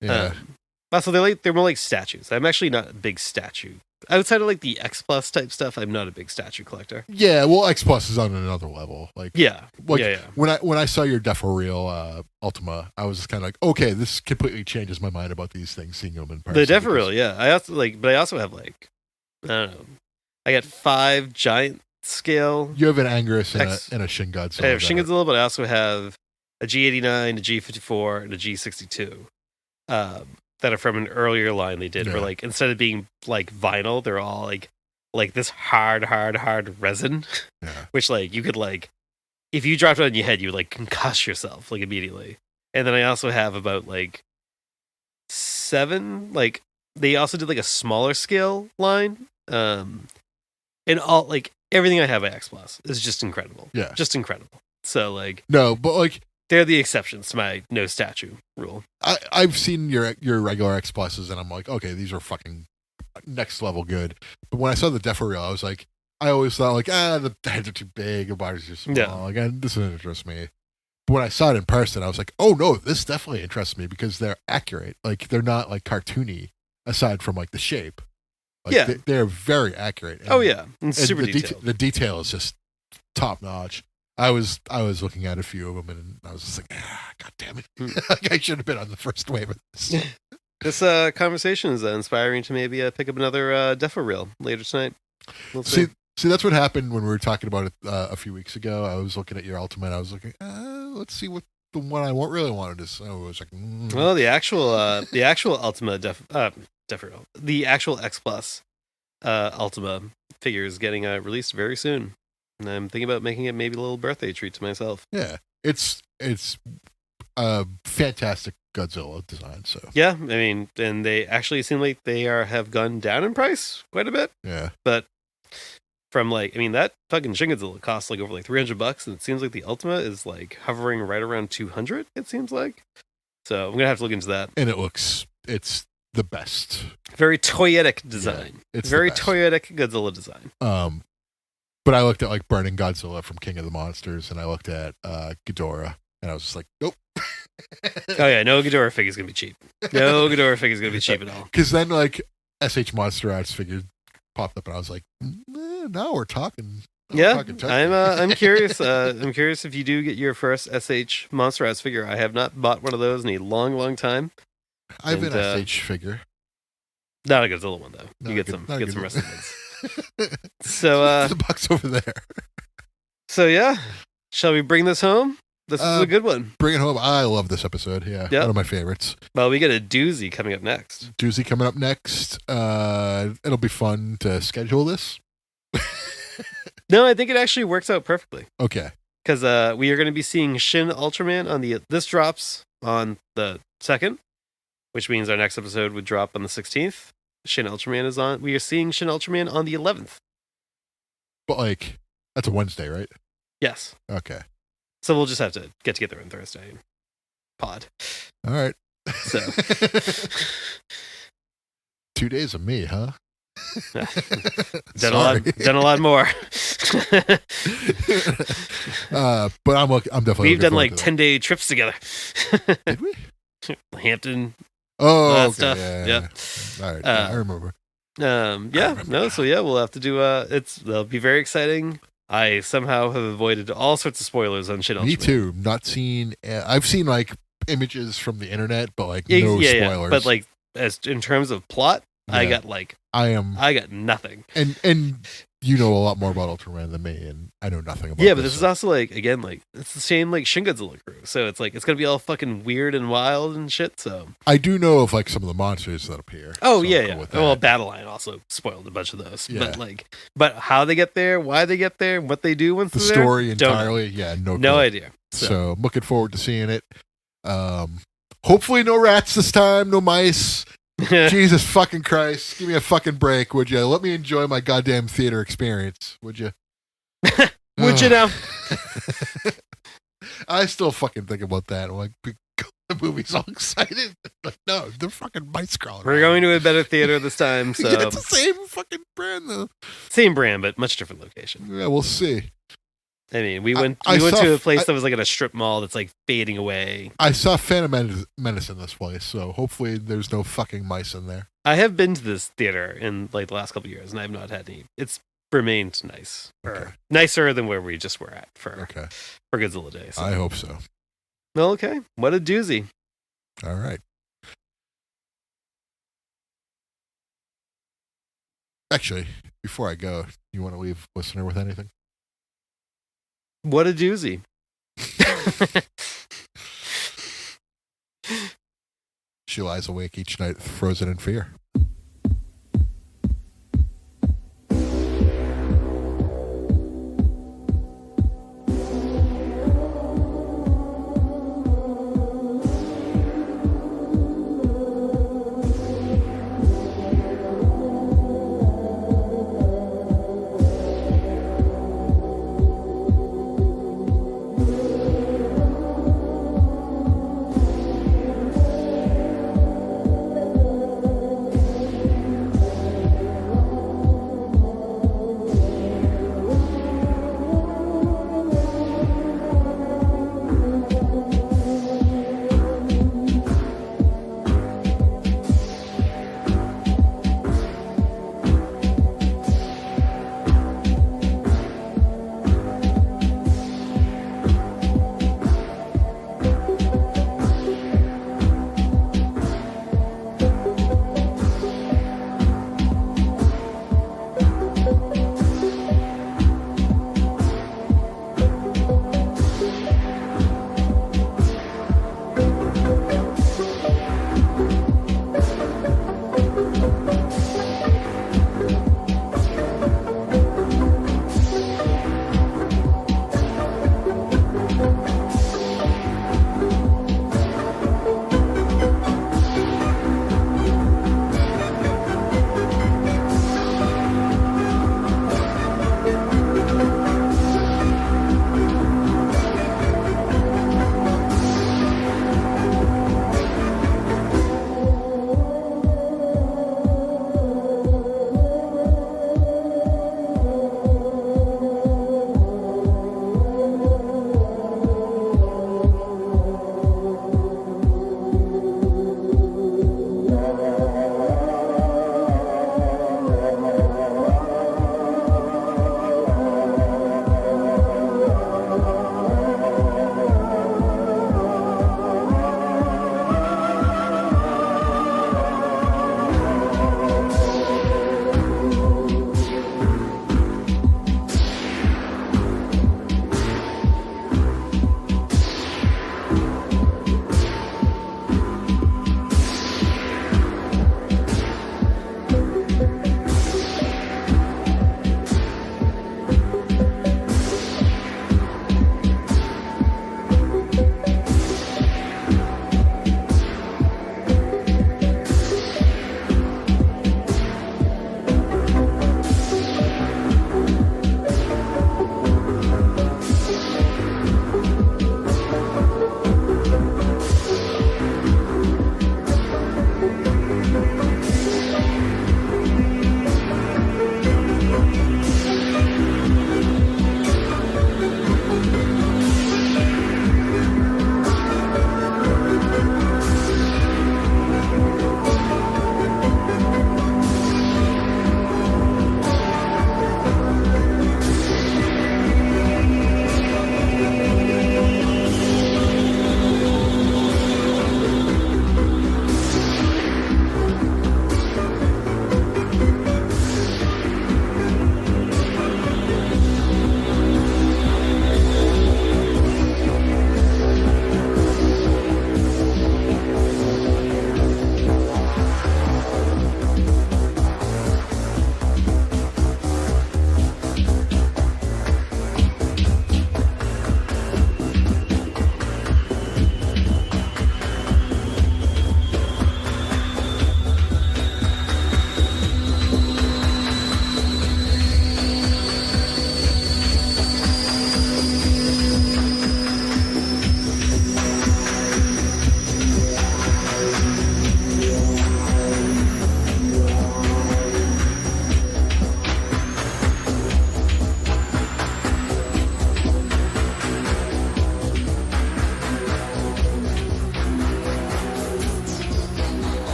yeah. Also, they're more like statues. I'm actually not a big statue. Outside of like the X Plus type stuff, I'm not a big statue collector. Yeah, well, X Plus is on another level. Like when I saw your Defo Real Ultima, I was just kind of like, okay, this completely changes my mind about these things. Seeing them in person. The Defo Real, yeah. I also have like I don't know. I got 5 giant scale. You have an Anguirus and a Shin Godzilla. I have Shin Godzilla, but I also have a G89, a G54, and a G62. That are from an earlier line they did, where like instead of being like vinyl, they're all like this hard resin, which like you could like if you dropped it on your head, you would like concuss yourself like immediately. And then I also have about like 7 like they also did like a smaller scale line, and all like everything I have at X Plus is just incredible, just incredible. So like no, but like. They're the exceptions to my no statue rule. I've seen your regular X Pluses, and I'm like, okay, these are fucking next level good. But when I saw the Defo Real, I was like, I always thought like, the heads are too big, the bodies are small. Yeah. Again, this doesn't interest me. But when I saw it in person, I was like, oh no, this definitely interests me because they're accurate. Like they're not like cartoony, aside from like the shape. Like, they're very accurate. And, and super detailed. The detail is just top notch. I was looking at a few of them and I was just like, God damn it. Like, I should have been on the first wave of this. This conversation is inspiring to maybe pick up another Defo reel later tonight. We'll see. See, that's what happened when we were talking about it a few weeks ago. I was looking at your Ultimate. I was looking, let's see what the one I really wanted is. I was like, Well, the actual Ultima Defo reel, the actual X Plus Ultima figure is getting released very soon. And I'm thinking about making it maybe a little birthday treat to myself. Yeah, it's a fantastic Godzilla design. So yeah, I mean, and they actually seem like they have gone down in price quite a bit. Yeah, but from that fucking Shin Godzilla costs like over like $300, and it seems like the Ultima is like hovering right around 200. It seems like. So I'm gonna have to look into that. And it's the best. Very toyetic design. Yeah, it's very toyetic Godzilla design. But I looked at like Burning Godzilla from King of the Monsters, and I looked at Ghidorah, and I was just like, nope. Oh yeah, no Ghidorah figure's gonna be cheap. No Ghidorah figure's gonna be cheap at all. Because then like SH Monster Arts figure popped up, and I was like, now we're talking. I'm curious. I'm curious if you do get your first SH Monster Arts figure. I have not bought one of those in a long, long time. I have an SH figure. Not a Godzilla one though. Not you get good, some good rest of those. So the box over there. So yeah, shall we bring this home? This is a good one. Bring it home. I love this episode. Yeah, yep. One of my favorites. Well, we get a doozy coming up next. It'll be fun to schedule this. No, I think it actually works out perfectly. Okay. Because we are going to be seeing Shin Ultraman on this drops on the 2nd, which means our next episode would drop on the 16th. Shin Ultraman is on. We are seeing Shin Ultraman on the 11th. But like, that's a Wednesday, right? Yes. Okay. So we'll just have to get together on Thursday. Pod. All right. So 2 days of me, huh? done a lot more. But I'm definitely. We've done like 10-day trips together. Did we? Hampton. Oh, okay. Stuff. Yeah. All right. I remember. So we'll have to do. They'll be very exciting. I somehow have avoided all sorts of spoilers on Shin Ultraman. Me too. Not seen. I've seen like images from the internet, but like no spoilers. Yeah. But like as in terms of plot, I got nothing. And you know a lot more about Ultraman than me, and I know nothing about. Yeah, but this is also like again like it's the same like Shin Godzilla crew, so it's like it's gonna be all fucking weird and wild and shit. So I do know of like some of the monsters that appear. Oh so yeah. Well, Battle Line also spoiled a bunch of those. Yeah. But how they get there, why they get there, what they do once the they're story there, entirely, yeah, no idea. So I'm looking forward to seeing it. Hopefully no rats this time, no mice. Jesus fucking Christ. Give me a fucking break, would you? Let me enjoy my goddamn theater experience, would you? Would you now? I still fucking think about that. I'm like, the movie's all excited. Like, no, they're fucking mice crawling. We're going to a better theater this time. So yeah, it's the same fucking brand, though. Same brand, but much different location. Yeah, we'll see. I mean, we went to a place that was like at a strip mall that's like fading away. I saw Phantom Menace in this place, so hopefully there's no fucking mice in there. I have been to this theater in like the last couple of years, and I have not had any. It's remained nice, or nicer than where we just were at for Godzilla Day. So. I hope so. Well, okay. What a doozy. All right. Actually, before I go, you want to leave listener with anything? What a doozy. She lies awake each night, frozen in fear.